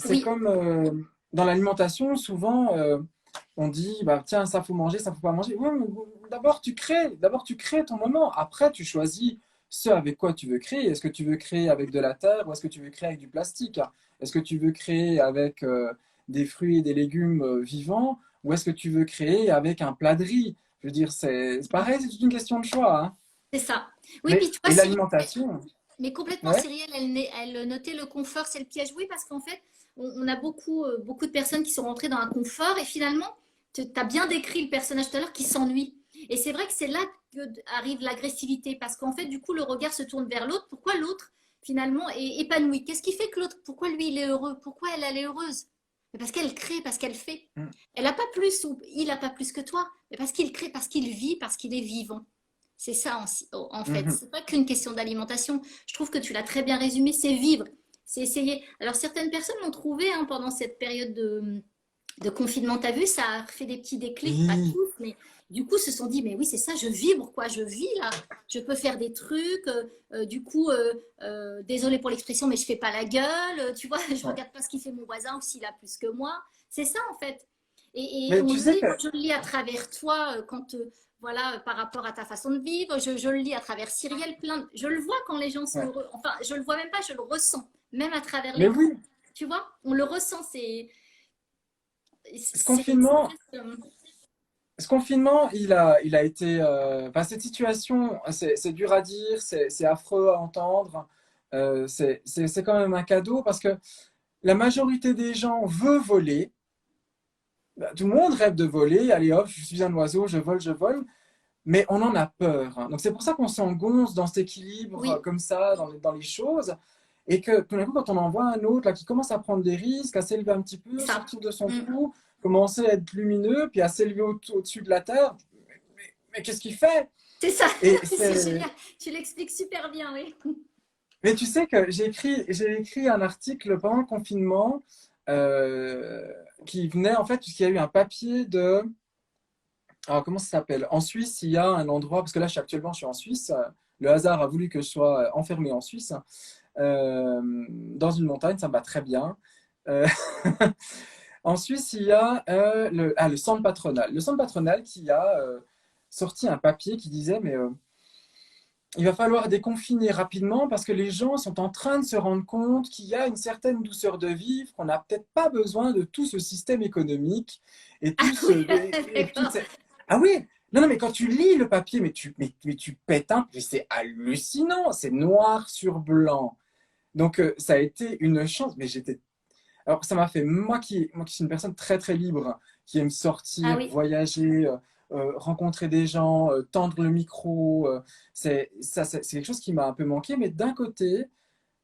oui, comme dans l'alimentation, souvent on dit bah, tiens, ça faut manger, ça faut pas manger. Oui, mais d'abord tu crées ton moment. Après, tu choisis ce avec quoi tu veux créer. Est-ce que tu veux créer avec de la terre ou est-ce que tu veux créer avec du plastique? Est-ce que tu veux créer avec des fruits et des légumes vivants ou est-ce que tu veux créer avec un plat de riz? Je veux dire, c'est pareil, c'est toute une question de choix, hein. c'est ça. Oui, puis tu vois, Et Cyril, l'alimentation, mais complètement, ouais. Cyrielle, elle notait le confort, c'est le piège. Oui, parce qu'en fait, on a beaucoup de personnes qui sont rentrées dans un confort et finalement, tu as bien décrit le personnage tout à l'heure qui s'ennuie. Et c'est vrai que c'est là que arrive l'agressivité parce qu'en fait, du coup, le regard se tourne vers l'autre. Pourquoi l'autre, finalement, est épanoui? Qu'est-ce qui fait que l'autre, pourquoi lui, il est heureux? Pourquoi elle est heureuse? Mais parce qu'elle crée, parce qu'elle fait. Mm. Elle n'a pas plus ou il n'a pas plus que toi, mais parce qu'il crée, parce qu'il vit, parce qu'il est vivant. C'est ça en fait. Mhm. C'est pas qu'une question d'alimentation. Je trouve que tu l'as très bien résumé. C'est vivre, c'est essayer. Alors certaines personnes l'ont trouvé hein, pendant cette période de confinement. T'as vu, ça a fait des petits déclics, pas Oui. tous, mais du coup se sont dit mais oui c'est ça, je vibre quoi, je vis là. Je peux faire des trucs. Désolé pour l'expression, mais je fais pas la gueule. Tu vois, je Ouais. regarde pas ce qu'il fait mon voisin ou s'il a plus que moi. C'est ça en fait. Et Mais on tu le sais lit, que moi, je le lis à travers toi quand voilà, par rapport à ta façon de vivre. Je le lis à travers Cyrielle, je le vois quand les gens sont ouais. heureux. Enfin, je le vois même pas, je le ressens, même à travers Mais l'écran. oui, Tu vois, on le ressent. ce C'est confinement, presque. ce confinement, il a été. Enfin, cette situation, c'est dur à dire, c'est affreux à entendre. C'est quand même un cadeau parce que la majorité des gens veut voler. Bah, tout le monde rêve de voler. Allez hop, je suis un oiseau, je vole, je vole. Mais on en a peur, hein. Donc c'est pour ça qu'on s'engonce dans cet équilibre Oui, comme ça, dans les choses. Et que tout d'un coup, quand on en voit un autre là, qui commence à prendre des risques, à s'élever un petit c'est peu, ça. sortir de son Mm. trou, commencer à être lumineux, puis à s'élever au-dessus de la terre, mais qu'est-ce qu'il fait? C'est ça, Et c'est c'est... génial. Tu l'expliques super bien, oui. Mais tu sais que j'ai écrit un article pendant le confinement qui venait, en fait, puisqu'il y a eu un papier de... Alors, comment ça s'appelle? En Suisse, il y a un endroit, parce que là, je suis en Suisse. Le hasard a voulu que je sois enfermé en Suisse, dans une montagne, ça me va très bien. Euh, En Suisse, il y a le centre patronal. Le centre patronal qui a sorti un papier qui disait, mais il va falloir déconfiner rapidement parce que les gens sont en train de se rendre compte qu'il y a une certaine douceur de vivre, qu'on n'a peut-être pas besoin de tout ce système économique et Ah tout ce... oui, et toutes d'accord. ces... Ah oui, non, non, mais quand tu lis le papier, mais tu pètes un... mais c'est hallucinant, c'est noir sur blanc. Donc ça a été une chance, mais j'étais... Alors ça m'a fait, moi qui suis une personne très très libre, qui aime Ah sortir, oui, voyager, rencontrer des gens, tendre le micro, c'est quelque chose qui m'a un peu manqué, mais d'un côté,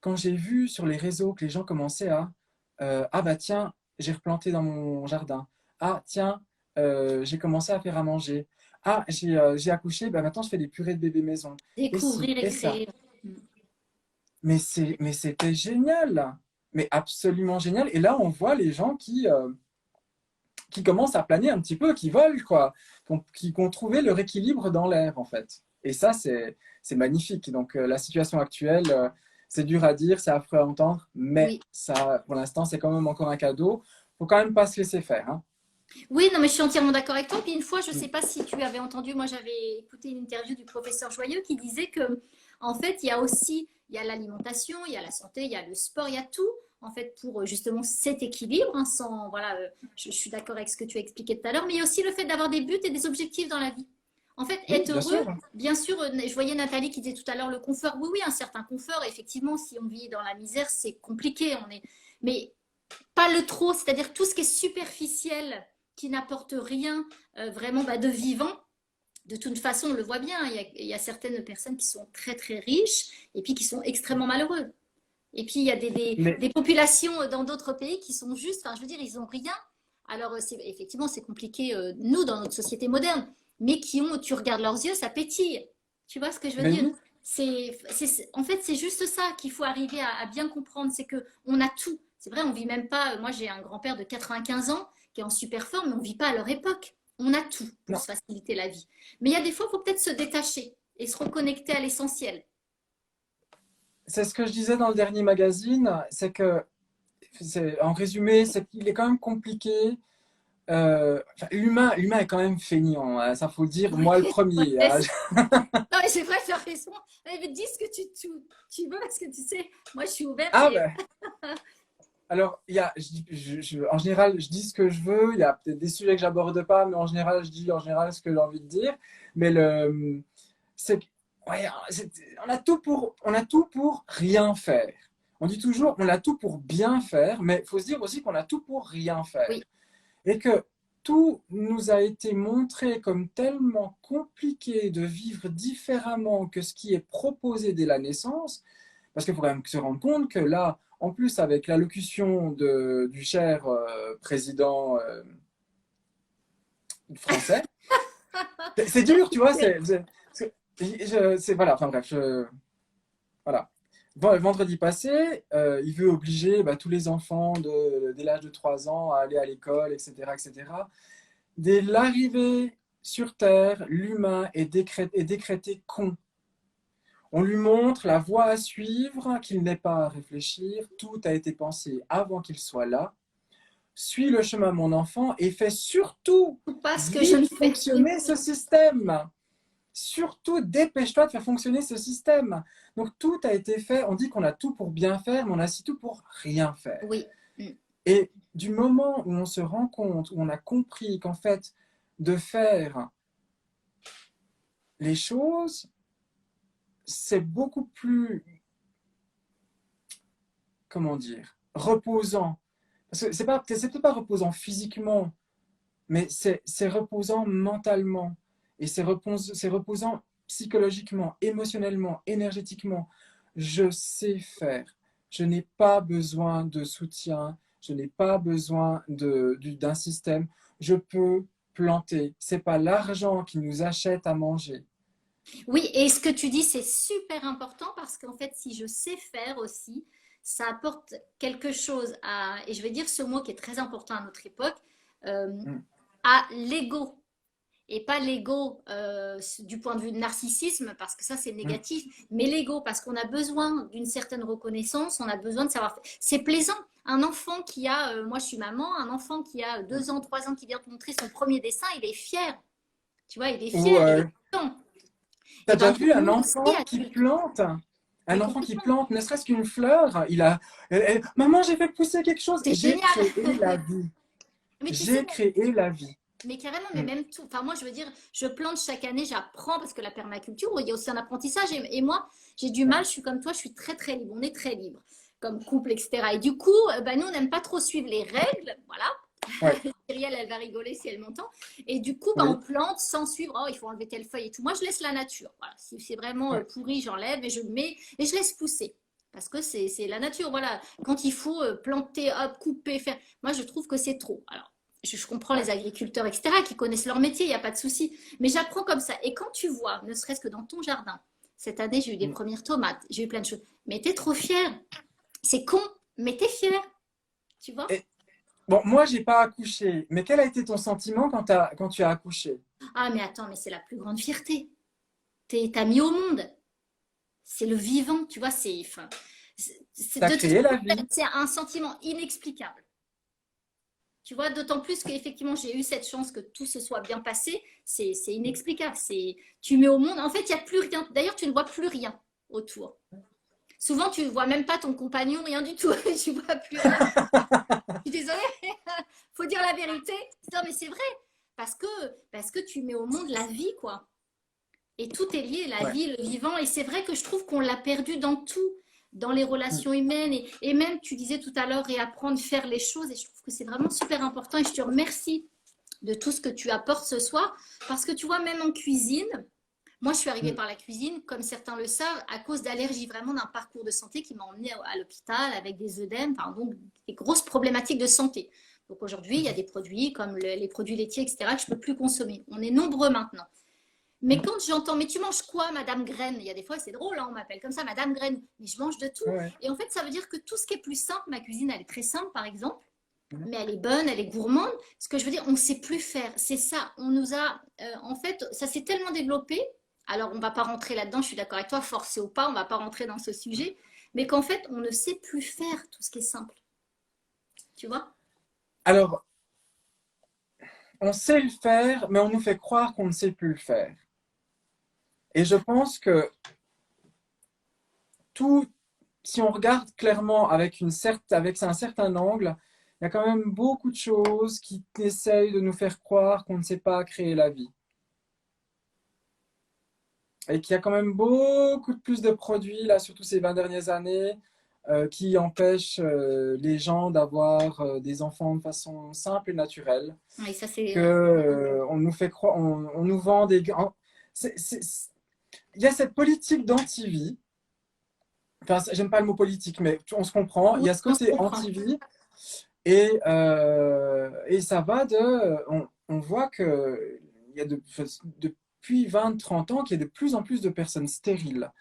quand j'ai vu sur les réseaux que les gens commençaient à ah bah tiens, j'ai replanté dans mon jardin. Ah tiens, j'ai commencé à faire à manger. Ah, j'ai accouché, bah maintenant je fais des purées de bébé maison. Et ci, découvrir et et ça. créer. Mm. Mais c'était génial. mais absolument génial. Et là, on voit les gens qui commencent à planer un petit peu, qui volent, quoi, qui ont trouvé leur équilibre dans l'air, en fait. Et ça, c'est magnifique. Donc, la situation actuelle, c'est dur à dire, c'est affreux à entendre, mais Oui. ça, pour l'instant, c'est quand même encore un cadeau. Faut quand même pas se laisser faire, hein. Oui, non, mais je suis entièrement d'accord avec toi. Puis une fois, je ne sais pas si tu avais entendu, moi j'avais écouté une interview du professeur Joyeux qui disait que, en fait, il y a aussi, il y a l'alimentation, il y a la santé, il y a le sport, il y a tout, en fait, pour justement cet équilibre, hein, sans, voilà, je suis d'accord avec ce que tu as expliqué tout à l'heure, mais il y a aussi le fait d'avoir des buts et des objectifs dans la vie. En fait, Oui, être bien heureux, sûr. bien sûr, je voyais Nathalie qui disait tout à l'heure le confort. Oui, oui, un certain confort. Effectivement, si on vit dans la misère, c'est compliqué. Mais pas le trop, c'est-à-dire tout ce qui est superficiel, qui n'apporte rien vraiment de vivant. De toute façon, on le voit bien, il y a certaines personnes qui sont très très riches et puis qui sont extrêmement malheureuses. Et puis il y a Mais, des populations dans d'autres pays qui sont juste, enfin je veux dire, ils n'ont rien. Alors effectivement, c'est compliqué, nous, dans notre société moderne, mais qui ont, tu regardes leurs yeux, ça pétille. Tu vois ce que je veux mais dire? oui, En fait, c'est juste ça qu'il faut arriver à bien comprendre, c'est que on a tout. C'est vrai, on vit même pas. Moi, j'ai un grand-père de 95 ans qui est en super forme, mais on vit pas à leur époque. On a tout pour non. se faciliter la vie. Mais il y a des fois, il faut peut-être se détacher et se reconnecter à l'essentiel. C'est ce que je disais dans le dernier magazine, c'est que, en résumé, c'est qu'il est quand même compliqué. Enfin, l'humain est quand même feignant, hein, ça faut le dire, moi le premier, hein. Non, mais c'est vrai, tu as raison. Mais dis ce que tu veux, parce que tu sais, moi, je suis ouverte Ah et ben, alors, il y a, en général, je dis ce que je veux. Il y a peut-être des sujets que j'aborde pas, mais en général, je dis en général ce que j'ai envie de dire. Mais c'est, ouais, on a tout pour rien faire. On dit toujours, on a tout pour bien faire, mais il faut se dire aussi qu'on a tout pour rien faire. oui, Et que tout nous a été montré comme tellement compliqué de vivre différemment que ce qui est proposé dès la naissance, parce qu'il faut quand même se rendre compte que là, en plus, avec l'allocution du cher président français, c'est dur, tu vois. oui, Voilà, enfin bref, voilà. Vendredi passé, il veut obliger tous les enfants dès l'âge de 3 ans à aller à l'école, etc., etc. Dès l'arrivée sur Terre, l'humain est décrété con. On lui montre la voie à suivre, qu'il n'ait pas à réfléchir, tout a été pensé avant qu'il soit là. Suis le chemin, mon enfant, et fais surtout parce que je ne vite fais. Oui, fonctionner ce système. Surtout, dépêche-toi de faire fonctionner ce système. Donc, tout a été fait. On dit qu'on a tout pour bien faire, mais on a aussi tout pour rien faire. oui. Mm. Et du moment où on se rend compte, où on a compris qu'en fait, de faire les choses, c'est beaucoup plus, comment dire, reposant. Parce que c'est peut-être pas reposant physiquement, mais c'est reposant mentalement. Et c'est reposant psychologiquement, émotionnellement, énergétiquement. Je sais faire. Je n'ai pas besoin de soutien. Je n'ai pas besoin d'un système. Je peux planter. C'est pas l'argent qui nous achète à manger. Oui, et ce que tu dis, c'est super important parce qu'en fait, si je sais faire aussi, ça apporte quelque chose à, et je vais dire ce mot qui est très important à notre époque, euh, Mm, à l'ego. Et pas l'ego du point de vue de narcissisme, parce que ça c'est mm. négatif, mais l'ego, parce qu'on a besoin d'une certaine reconnaissance, on a besoin de savoir. C'est plaisant. Un enfant qui a, moi je suis maman, un enfant qui a 2 ans, 3 ans, qui vient te montrer son premier dessin, il est fier. Tu vois, il est Ou fier, il est content. t'as Et déjà ben vu un nous aussi, enfant qui adultes, plante? Un mais enfant qui complètement. plante, ne serait-ce qu'une fleur, Maman, j'ai fait pousser quelque chose. C'est J'ai génial. créé la vie. Mais tu sais, J'ai créé la vie. mais carrément, mais Mm, même tout. Enfin, moi, je veux dire, je plante chaque année, j'apprends parce que la permaculture, il y a aussi un apprentissage. Et moi, j'ai du ouais, mal, je suis comme toi, je suis très, très libre. On est très libre comme couple, etc. Et du coup, nous, on n'aime pas trop suivre les règles. Voilà. ouais, Cyrielle, elle va rigoler si elle m'entend. Et du coup, on oui, plante sans suivre, oh, il faut enlever telle feuille et tout. Moi, je laisse la nature. Voilà. Si c'est vraiment ouais. pourri, j'enlève et je le mets et je laisse pousser. Parce que c'est la nature. Voilà. Quand il faut planter, hop, couper, faire. Moi, je trouve que c'est trop. Alors, je comprends les Ouais. agriculteurs, etc., qui connaissent leur métier, il n'y a pas de souci. Mais j'apprends comme ça. Et quand tu vois, ne serait-ce que dans ton jardin, cette année, j'ai eu des Mm. premières tomates, j'ai eu plein de choses. Mais t'es trop fière. C'est con, Mais t'es fière, tu vois? Et, bon, moi, j'ai pas accouché, mais quel a été ton sentiment quand tu as accouché? Ah, mais attends, mais c'est la plus grande fierté. T'as mis au monde. C'est le vivant, tu vois, enfin, Tu as de toute créé la façon, vie. c'est un sentiment inexplicable. Tu vois, d'autant plus qu'effectivement, j'ai eu cette chance que tout se soit bien passé. C'est inexplicable. Tu mets au monde. En fait, il n'y a plus rien. D'ailleurs, tu ne vois plus rien autour. Souvent, tu ne vois même pas ton compagnon, rien du tout. Tu ne vois plus rien. Je suis désolée, il faut dire la vérité. Non, mais c'est vrai. Parce que tu mets au monde la vie, quoi. Et tout est lié, la Ouais. vie, le vivant. Et c'est vrai que je trouve qu'on l'a perdu dans tout, dans les relations humaines. Et même, tu disais tout à l'heure, réapprendre, faire les choses. Et je trouve que c'est vraiment super important. Et je te remercie de tout ce que tu apportes ce soir. Parce que tu vois, même en cuisine, moi, je suis arrivée par la cuisine, comme certains le savent, à cause d'allergies, vraiment d'un parcours de santé qui m'a emmenée à l'hôpital avec des œdèmes, enfin, donc des grosses problématiques de santé. Donc aujourd'hui, il y a des produits comme les produits laitiers, etc., que je ne peux plus consommer. On est nombreux maintenant. Mais quand j'entends, mais tu manges quoi, Madame Graine? Il y a des fois, c'est drôle, hein, on m'appelle comme ça, Madame Graine. Mais je mange de tout. Ouais. Et en fait, ça veut dire que tout ce qui est plus simple, ma cuisine, elle est très simple, par exemple, mais elle est bonne, elle est gourmande. Ce que je veux dire, on ne sait plus faire. C'est ça. On nous a, en fait, ça s'est tellement développé. Alors, on ne va pas rentrer là-dedans, je suis d'accord avec toi, forcé ou pas, on ne va pas rentrer dans ce sujet. Mais qu'en fait, on ne sait plus faire tout ce qui est simple. Tu vois? Alors, on sait le faire, mais on nous fait croire qu'on ne sait plus le faire. Et je pense que tout, si on regarde clairement avec un certain angle, il y a quand même beaucoup de choses qui essayent de nous faire croire qu'on ne sait pas créer la vie. Et qu'il y a quand même beaucoup de plus de produits, là, surtout ces 20 dernières années, qui empêchent les gens d'avoir des enfants de façon simple et naturelle. Oui, ça c'est. Que, on nous fait croire, on nous vend des. Il y a cette politique d'anti-vie. Enfin, j'aime pas le mot politique, mais on se comprend. Il Oui, y a ce on se côté comprend. anti-vie et ça va de. On voit que il y a depuis 20-30 ans qu'il y a de plus en plus de personnes stériles.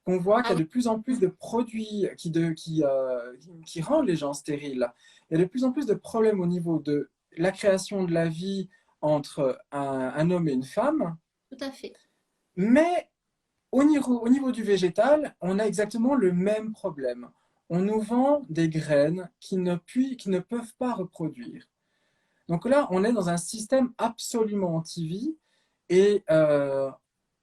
Qu'on voit qu'il Ah y a oui, de plus en plus de produits qui rendent les gens stériles. Il y a de plus en plus de problèmes au niveau de la création de la vie entre un homme et une femme. tout à fait. Mais au niveau du végétal, on a exactement le même problème. On nous vend des graines qui ne peuvent pas reproduire. Donc là, on est dans un système absolument anti-vie et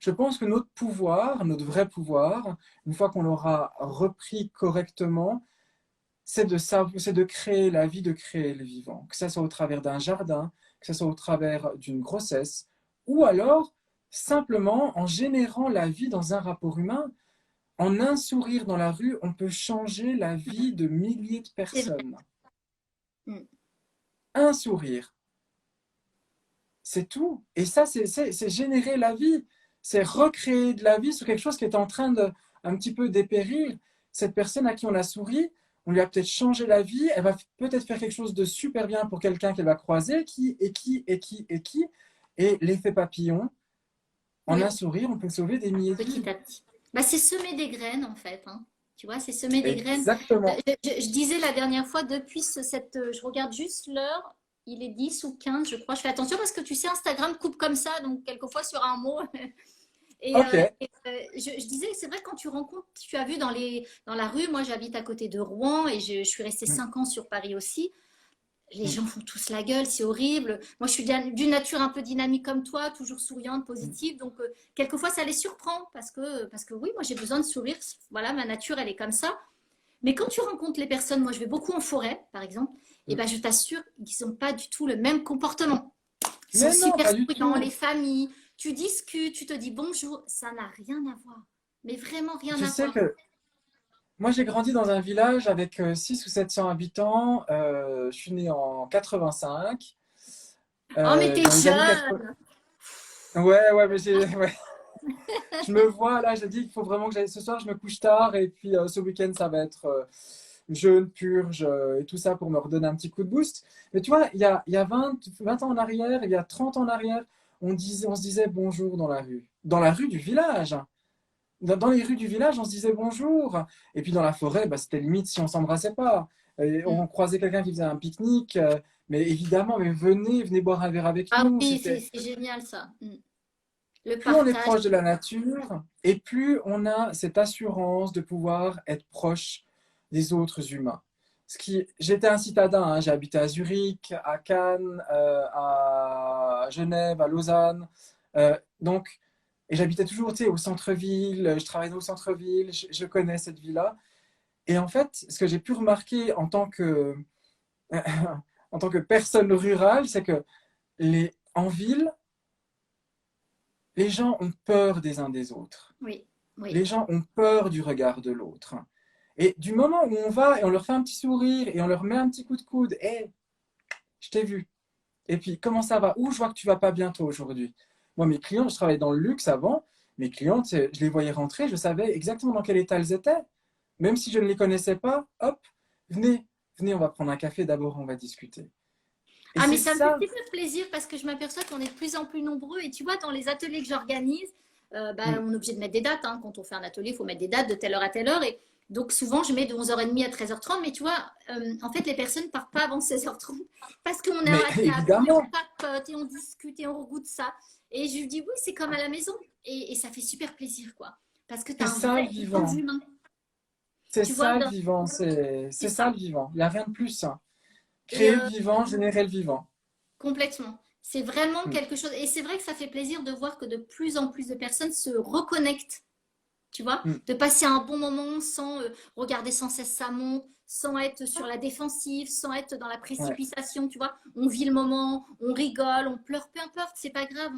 je pense que notre pouvoir, notre vrai pouvoir, une fois qu'on l'aura repris correctement, c'est de créer la vie, de créer le vivant. Que ce soit au travers d'un jardin, que ce soit au travers d'une grossesse, ou alors simplement en générant la vie dans un rapport humain. En un sourire dans la rue, on peut changer la vie de milliers de C'est vrai. personnes. Mm. Un sourire, c'est tout. Et ça, c'est générer la vie. C'est recréer de la vie sur quelque chose qui est en train de un petit peu dépérir. Cette personne à qui on a souri, on lui a peut-être changé la vie. Elle va peut-être faire quelque chose de super bien pour quelqu'un qu'elle va croiser, qui. Et l'effet papillon, en un Oui, sourire, on peut sauver des milliers de petit vies. à petit. Bah, c'est semer des graines, en fait, hein. Tu vois, c'est semer des graines. Exactement. Je disais la dernière fois, depuis je regarde juste l'heure, il est 10 ou 15, je crois. Je fais attention parce que tu sais, Instagram coupe comme ça, donc quelquefois sur un mot. Ok. Je disais, c'est vrai, quand tu rencontres, tu as vu dans la rue, moi j'habite à côté de Rouen et je suis restée Mm, 5 ans sur Paris aussi. Les mm, gens font tous la gueule, c'est horrible. Moi, je suis d'une nature un peu dynamique comme toi, toujours souriante, mm. positive. Donc, quelquefois, ça les surprend parce que oui, moi, j'ai besoin de sourire. Voilà, ma nature, elle est comme ça. Mais quand tu rencontres les personnes, moi, je vais beaucoup en forêt, par exemple, et ben, je t'assure qu'ils n'ont pas du tout le même comportement. Ils sont Mais non, super pas du souriants, les tout. familles. Tu discutes, tu te dis bonjour. Ça n'a rien à voir. Mais vraiment rien Tu à sais voir. que moi, j'ai grandi dans un village avec 600 ou 700 habitants. Je suis né en 85. Oh, mais t'es Dans les années 80. jeune. Ouais, mais ouais. Je me vois là, j'ai dit qu'il faut vraiment que j'aille. Ce soir, je me couche tard et puis ce week-end, ça va être jeûne, purge et tout ça pour me redonner un petit coup de boost. Mais tu vois, il y a 20 ans en arrière, il y a 30 ans en arrière, on se disait bonjour dans la rue. Dans la rue du village. Dans les rues du village, on se disait bonjour. Et puis dans la forêt, bah, c'était limite si on s'embrassait pas. Et Mm. on croisait quelqu'un qui faisait un pique-nique. Mais évidemment, mais venez boire un verre avec Ah nous. oui, C'était c'est génial ça. Mm. Le plus on est partage. proche de la nature et plus on a cette assurance de pouvoir être proche des autres humains. J'étais un citadin, hein, j'ai habité à Zurich, à Cannes, à Genève, à Lausanne. Donc, et j'habitais toujours, tu sais, au centre-ville, je travaillais au centre-ville, je connais cette vie-là. Et en fait, ce que j'ai pu remarquer en tant que personne rurale, c'est que en ville, les gens ont peur des uns des autres. Oui, oui. Les gens ont peur du regard de l'autre. Et du moment où on va et on leur fait un petit sourire et on leur met un petit coup de coude, hé, hey, je t'ai vu. Et puis, comment ça va? Ou je vois que tu vas pas bien toi aujourd'hui. Moi, mes clients, je travaillais dans le luxe avant. Mes clientes, je les voyais rentrer, je savais exactement dans quel état elles étaient. Même si je ne les connaissais pas, hop, venez, venez, on va prendre un café d'abord, on va discuter. Et Ah, mais c'est ça me fait ça. super plaisir parce que je m'aperçois qu'on est de plus en plus nombreux. Et tu vois, dans les ateliers que j'organise, bah, Mm. on est obligé de mettre des dates, hein. Quand on fait un atelier, il faut mettre des dates de telle heure à telle heure. Et donc, souvent, je mets de 11h30 à 13h30. Mais tu vois, en fait, les personnes ne partent pas avant 16h30 parce qu'on est Mais à table et on évidemment, papote et on discute et on regoute ça. Et je lui dis, oui, c'est comme à la maison. Et ça fait super plaisir, quoi. Parce que tu c'est as un ça vrai le échange vivant. humain. C'est Tu vois, ça le vivant. c'est C'est ça ça. le vivant. Il n'y a rien de plus. Et Créer le vivant, générer le vivant. complètement. C'est vraiment Mm. quelque chose. Et c'est vrai que ça fait plaisir de voir que de plus en plus de personnes se reconnectent, tu vois, Mm. de passer un bon moment sans regarder sans cesse sa montre, sans être sur la défensive, sans être dans la Ouais. précipitation, tu vois. On vit le moment, on rigole, on pleure, peu importe, c'est pas grave,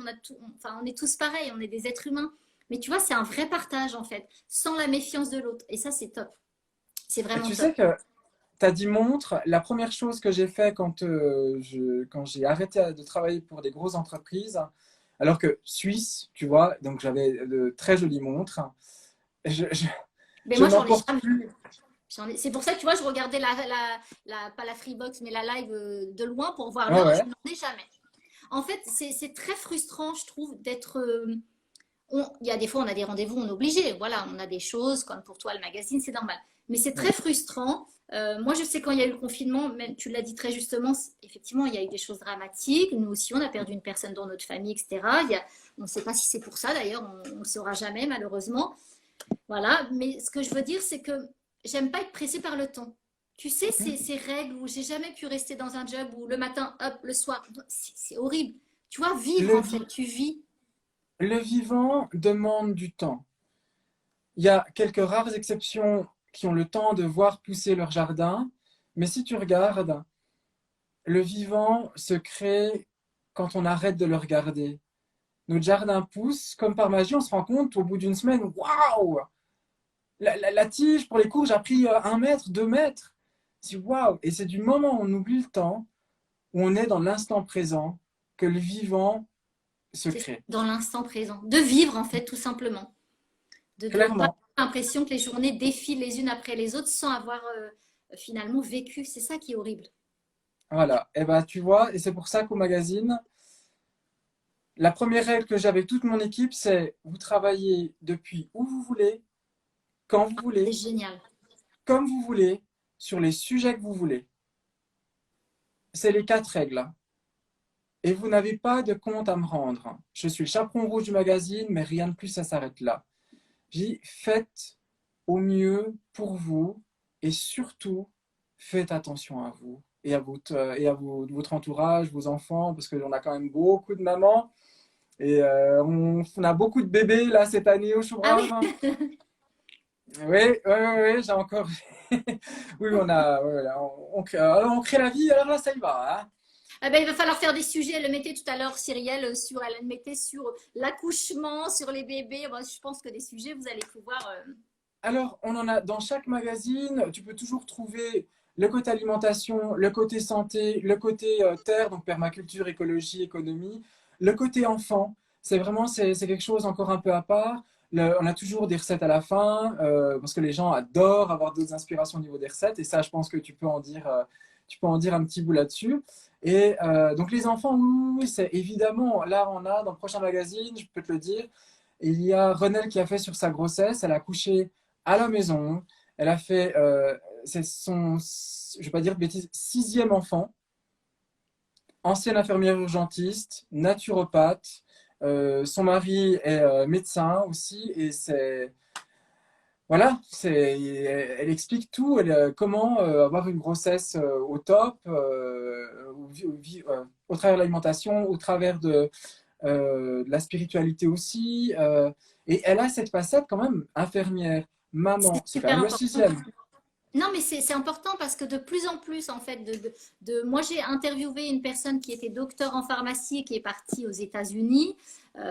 enfin, on est tous pareils, on est des êtres humains. Mais tu vois, c'est un vrai partage en fait, sans la méfiance de l'autre. Et ça, c'est top. C'est Et vraiment tu top. sais que tu as dit montre, la première chose que j'ai fait quand j'ai arrêté de travailler pour des grosses entreprises, alors que Suisse, tu vois, donc j'avais de très jolies montres, je, je, Mais je moi, j'en n'en ai porte jamais. plus. C'est pour ça que tu vois, je regardais pas la Freebox, mais la live de loin pour voir Ouais, l'heure et je ouais, n'en ai jamais. En fait, c'est très frustrant, je trouve, d'être. Il y a des fois, on a des rendez-vous, on est obligé. Voilà, on a des choses, comme pour toi, le magazine, c'est normal. Mais c'est très ouais, frustrant. Moi, je sais quand il y a eu le confinement, même tu l'as dit très justement, effectivement, il y a eu des choses dramatiques. Nous aussi, on a perdu une personne dans notre famille, etc. On ne sait pas si c'est pour ça, d'ailleurs, on ne le saura jamais, malheureusement. Voilà, mais ce que je veux dire, c'est que j'aime pas être pressée par le temps. Tu sais, ces règles où j'ai jamais pu rester dans un job où le matin, hop, le soir, c'est horrible. Tu vois, vivre le, en fait, vi- tu vis. le vivant demande du temps. Il y a quelques rares exceptions qui ont le temps de voir pousser leur jardin, mais si tu regardes, le vivant se crée quand on arrête de le regarder. Notre jardin pousse, comme par magie, on se rend compte au bout d'une semaine, waouh, la tige pour les courges a pris 1 mètre, 2 mètres. C'est waouh. Et c'est du moment où on oublie le temps, où on est dans l'instant présent, que le vivant se C'est crée. dans l'instant présent. De vivre en fait, tout simplement. De ne pas Clairement. avoir l'impression que les journées défilent les unes après les autres sans avoir finalement vécu. C'est ça qui est horrible. Voilà. Et ben tu vois, et c'est pour ça qu'au magazine, la première règle que j'ai avec toute mon équipe, c'est vous travaillez depuis où vous voulez, quand vous C'est voulez, génial. comme vous voulez, sur les sujets que vous voulez. C'est les 4 règles. Et vous n'avez pas de compte à me rendre. Je suis le chaperon rouge du magazine, mais rien de plus, ça s'arrête là. J'ai dit, faites au mieux pour vous et surtout, faites attention à vous votre entourage, vos enfants, parce qu'on a quand même beaucoup de mamans et on a beaucoup de bébés là cette année au Ah oui. Chourave. Oui, oui, oui, j'ai encore. Oui, on a. Ouais, on crée la vie, alors là, ça y va. Hein. Ah ben, il va falloir faire des sujets. Elle le mettait tout à l'heure, Cyrielle, elle le mettait sur l'accouchement, sur les bébés. Bon, je pense que des sujets, vous allez pouvoir. Alors, on en a dans chaque magazine, tu peux toujours trouver le côté alimentation, le côté santé, le côté terre, donc permaculture, écologie, économie, le côté enfant. C'est quelque chose encore un peu à part. On a toujours des recettes à la fin parce que les gens adorent avoir d'autres inspirations au niveau des recettes et ça, je pense que tu peux en dire un petit bout là-dessus. Et donc les enfants, oui, oui, c'est évidemment là on a dans le prochain magazine, je peux te le dire, il y a Renelle qui a fait sur sa grossesse. Elle a couché à la maison. Elle a fait c'est son, je vais pas dire de bêtises, sixième enfant, ancienne infirmière urgentiste, naturopathe. Son mari est médecin aussi et voilà, elle explique tout, comment avoir une grossesse au top, au travers de l'alimentation, au travers de la spiritualité aussi. Et elle a cette facette quand même infirmière, C'est maman, c'est quand super même le important. sixième. Non, mais c'est important parce que de plus en plus, en fait, moi j'ai interviewé une personne qui était docteur en pharmacie et qui est partie aux États-Unis.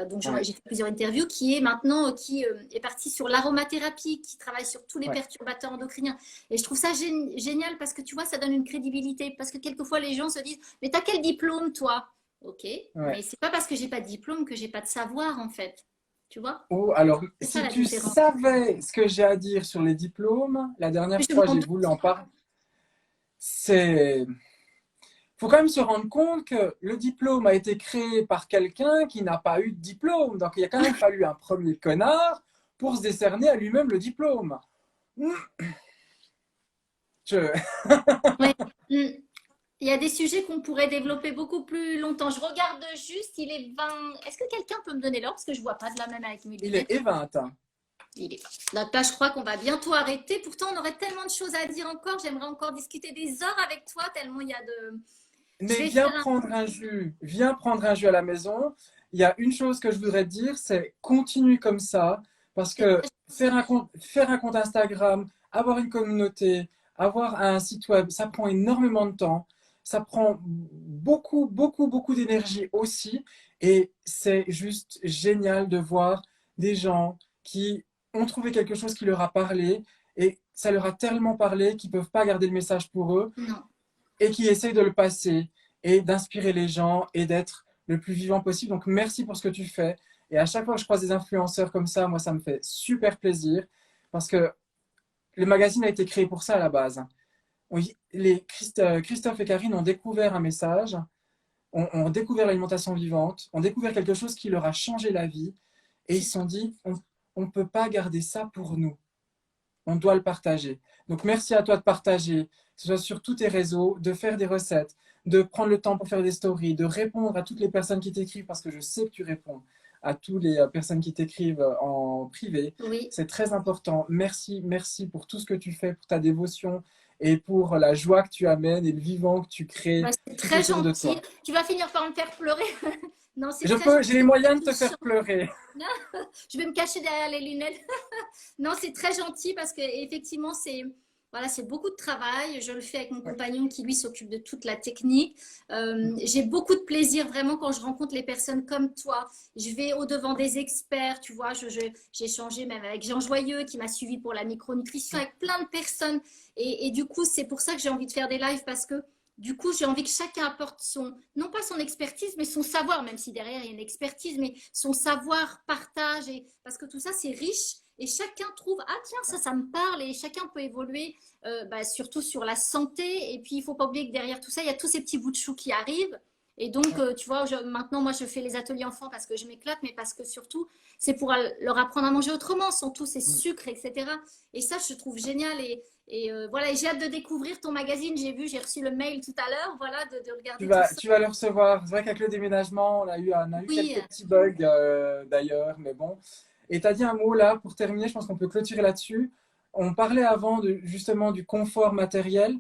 Donc Ouais, j'ai fait plusieurs interviews, qui est maintenant qui est partie sur l'aromathérapie, qui travaille sur tous les ouais, perturbateurs endocriniens. Et je trouve ça génial parce que tu vois, ça donne une crédibilité. Parce que quelquefois les gens se disent, mais t'as quel diplôme toi? Ok, ouais. mais c'est pas parce que j'ai pas de diplôme que j'ai pas de savoir en fait. Tu vois? Oh, alors, C'est ça si la tu différence. savais ce que j'ai à dire sur les diplômes, la dernière Je fois m'en j'ai doute. voulu en parler, c'est faut quand même se rendre compte que le diplôme a été créé par quelqu'un qui n'a pas eu de diplôme. Donc, il a quand même fallu un premier connard pour se décerner à lui-même le diplôme. Je... Ouais. Mm. Il y a des sujets qu'on pourrait développer beaucoup plus longtemps. Je regarde juste, il est 20. Est-ce que quelqu'un peut me donner l'heure? Parce que je ne vois pas de la même avec mes Il est lunettes. éveinte. Il est pas. Donc là, je crois qu'on va bientôt arrêter. Pourtant, on aurait tellement de choses à dire encore. J'aimerais encore discuter des heures avec toi, tellement il y a de. Je Mais vais faire un. viens prendre un jus à la maison. Il y a une chose que je voudrais te dire, c'est continue comme ça, parce C'est que très gentil. faire un compte Instagram, avoir une communauté, avoir un site web, ça prend énormément de temps, ça prend beaucoup, beaucoup, beaucoup d'énergie aussi, et c'est juste génial de voir des gens qui ont trouvé quelque chose qui leur a parlé, et ça leur a tellement parlé qu'ils ne peuvent pas garder le message pour eux Non. et qui essaye de le passer et d'inspirer les gens et d'être le plus vivant possible. Donc, merci pour ce que tu fais. Et à chaque fois que je croise des influenceurs comme ça, moi, ça me fait super plaisir parce que le magazine a été créé pour ça à la base. Christophe et Karine ont découvert un message, ont découvert l'alimentation vivante, ont découvert quelque chose qui leur a changé la vie et ils C'est se ça. sont dit, on ne peut pas garder ça pour nous. On doit le partager. Donc, merci à toi de partager, que ce soit sur tous tes réseaux, de faire des recettes, de prendre le temps pour faire des stories, de répondre à toutes les personnes qui t'écrivent, parce que je sais que tu réponds à toutes les personnes qui t'écrivent en privé. Oui. C'est très important. Merci, merci pour tout ce que tu fais, pour ta dévotion et pour la joie que tu amènes et le vivant que tu crées Bah, c'est tout très autour de gentil. toi. Tu vas finir par me faire pleurer. Non, c'est très J'ai les gentil. moyens de te faire pleurer. Je vais me cacher derrière les lunettes. Non, c'est très gentil parce que effectivement, c'est voilà, c'est beaucoup de travail. Je le fais avec mon Ouais. compagnon qui lui s'occupe de toute la technique. J'ai beaucoup de plaisir vraiment quand je rencontre les personnes comme toi. Je vais au devant des experts, tu vois. J'ai échangé même avec Jean Joyeux qui m'a suivi pour la micronutrition, avec plein de personnes. Et du coup, c'est pour ça que j'ai envie de faire des lives parce que du coup, j'ai envie que chacun apporte son, non pas son expertise, mais son savoir, même si derrière il y a une expertise, mais son savoir, partage, et, parce que tout ça, c'est riche. Et chacun trouve, ah tiens, ça me parle, et chacun peut évoluer, surtout sur la santé. Et puis, il ne faut pas oublier que derrière tout ça, il y a tous ces petits bouts de chou qui arrivent. Et donc, tu vois, maintenant, moi, je fais les ateliers enfants parce que je m'éclate, mais parce que surtout, c'est pour leur apprendre à manger autrement, sans tous ces sucres, etc. Et ça, je trouve génial. Et voilà, et j'ai hâte de découvrir ton magazine. J'ai reçu le mail tout à l'heure, voilà, de regarder tout ça. Tu vas le recevoir. C'est vrai qu'avec le déménagement, on a eu Oui, quelques petits bugs d'ailleurs, mais bon. Et tu as dit un mot là, pour terminer, je pense qu'on peut clôturer là-dessus. On parlait avant justement du confort matériel,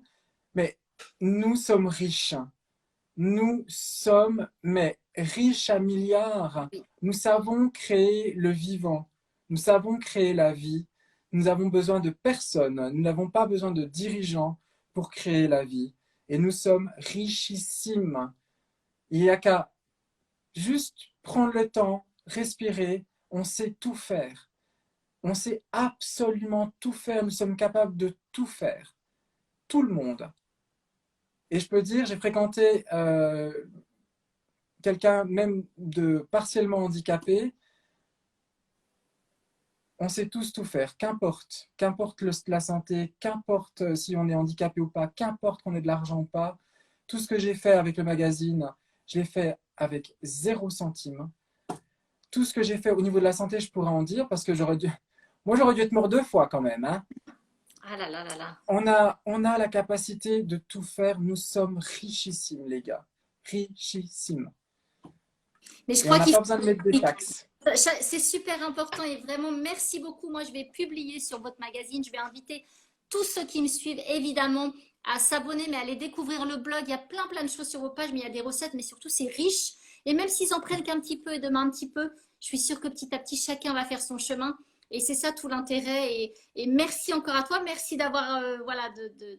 mais nous sommes riches. Nous sommes, mais riches à milliards. oui, Nous savons créer le vivant. Nous savons créer la vie. Nous avons besoin de personne. Nous n'avons pas besoin de dirigeants pour créer la vie. Et nous sommes richissimes. Il n'y a qu'à juste prendre le temps, respirer. On sait tout faire. On sait absolument tout faire. Nous sommes capables de tout faire. Tout le monde. Et je peux dire, j'ai fréquenté quelqu'un même de partiellement handicapé, on sait tous tout faire, qu'importe la santé, qu'importe si on est handicapé ou pas, qu'importe qu'on ait de l'argent ou pas. Tout ce que j'ai fait avec le magazine, je l'ai fait avec 0 centime. Tout ce que j'ai fait au niveau de la santé, je pourrais en dire parce que moi j'aurais dû être mort 2 fois quand même. Hein. Ah là là là là. On a la capacité de tout faire. Nous sommes richissimes, les gars. Richissimes. Mais je Et on crois n'a qu'il pas besoin de mettre des faut. taxes. C'est super important et vraiment merci beaucoup. Moi, je vais publier sur votre magazine. Je vais inviter tous ceux qui me suivent évidemment à s'abonner, mais à aller découvrir le blog. Il y a plein de choses sur vos pages, mais il y a des recettes, mais surtout c'est riche. Et même s'ils en prennent qu'un petit peu et demain un petit peu, je suis sûre que petit à petit, chacun va faire son chemin. Et c'est ça tout l'intérêt. Et merci encore à toi. Merci d'avoir voilà,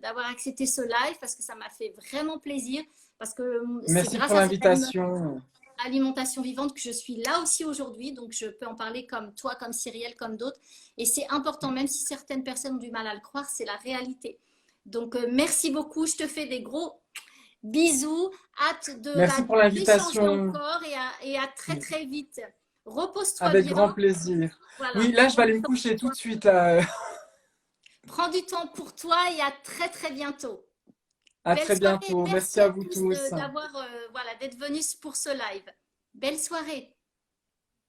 d'avoir accepté ce live parce que ça m'a fait vraiment plaisir. Parce que c'est Merci pour grâce à cette l'invitation. alimentation vivante que je suis là aussi aujourd'hui. Donc, je peux en parler comme toi, comme Cyrielle, comme d'autres. Et c'est important, même si certaines personnes ont du mal à le croire, c'est la réalité. Donc, merci beaucoup. Je te fais des gros bisous. Hâte Merci pour d'échanger l'invitation. encore et à très, très vite. Repose-toi Avec grand bien. plaisir. Voilà. Oui, là, je vais Prends aller du me temps coucher pour tout toi. de suite, là. Prends du temps pour toi et à très, très bientôt. À Belle très soirée. bientôt. Merci Merci à à vous tous tous. d'avoir, voilà, d'être venus pour ce live. Belle soirée.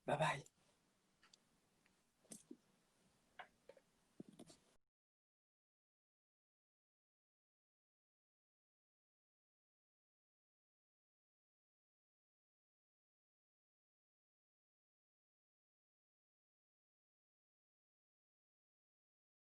Bye bye.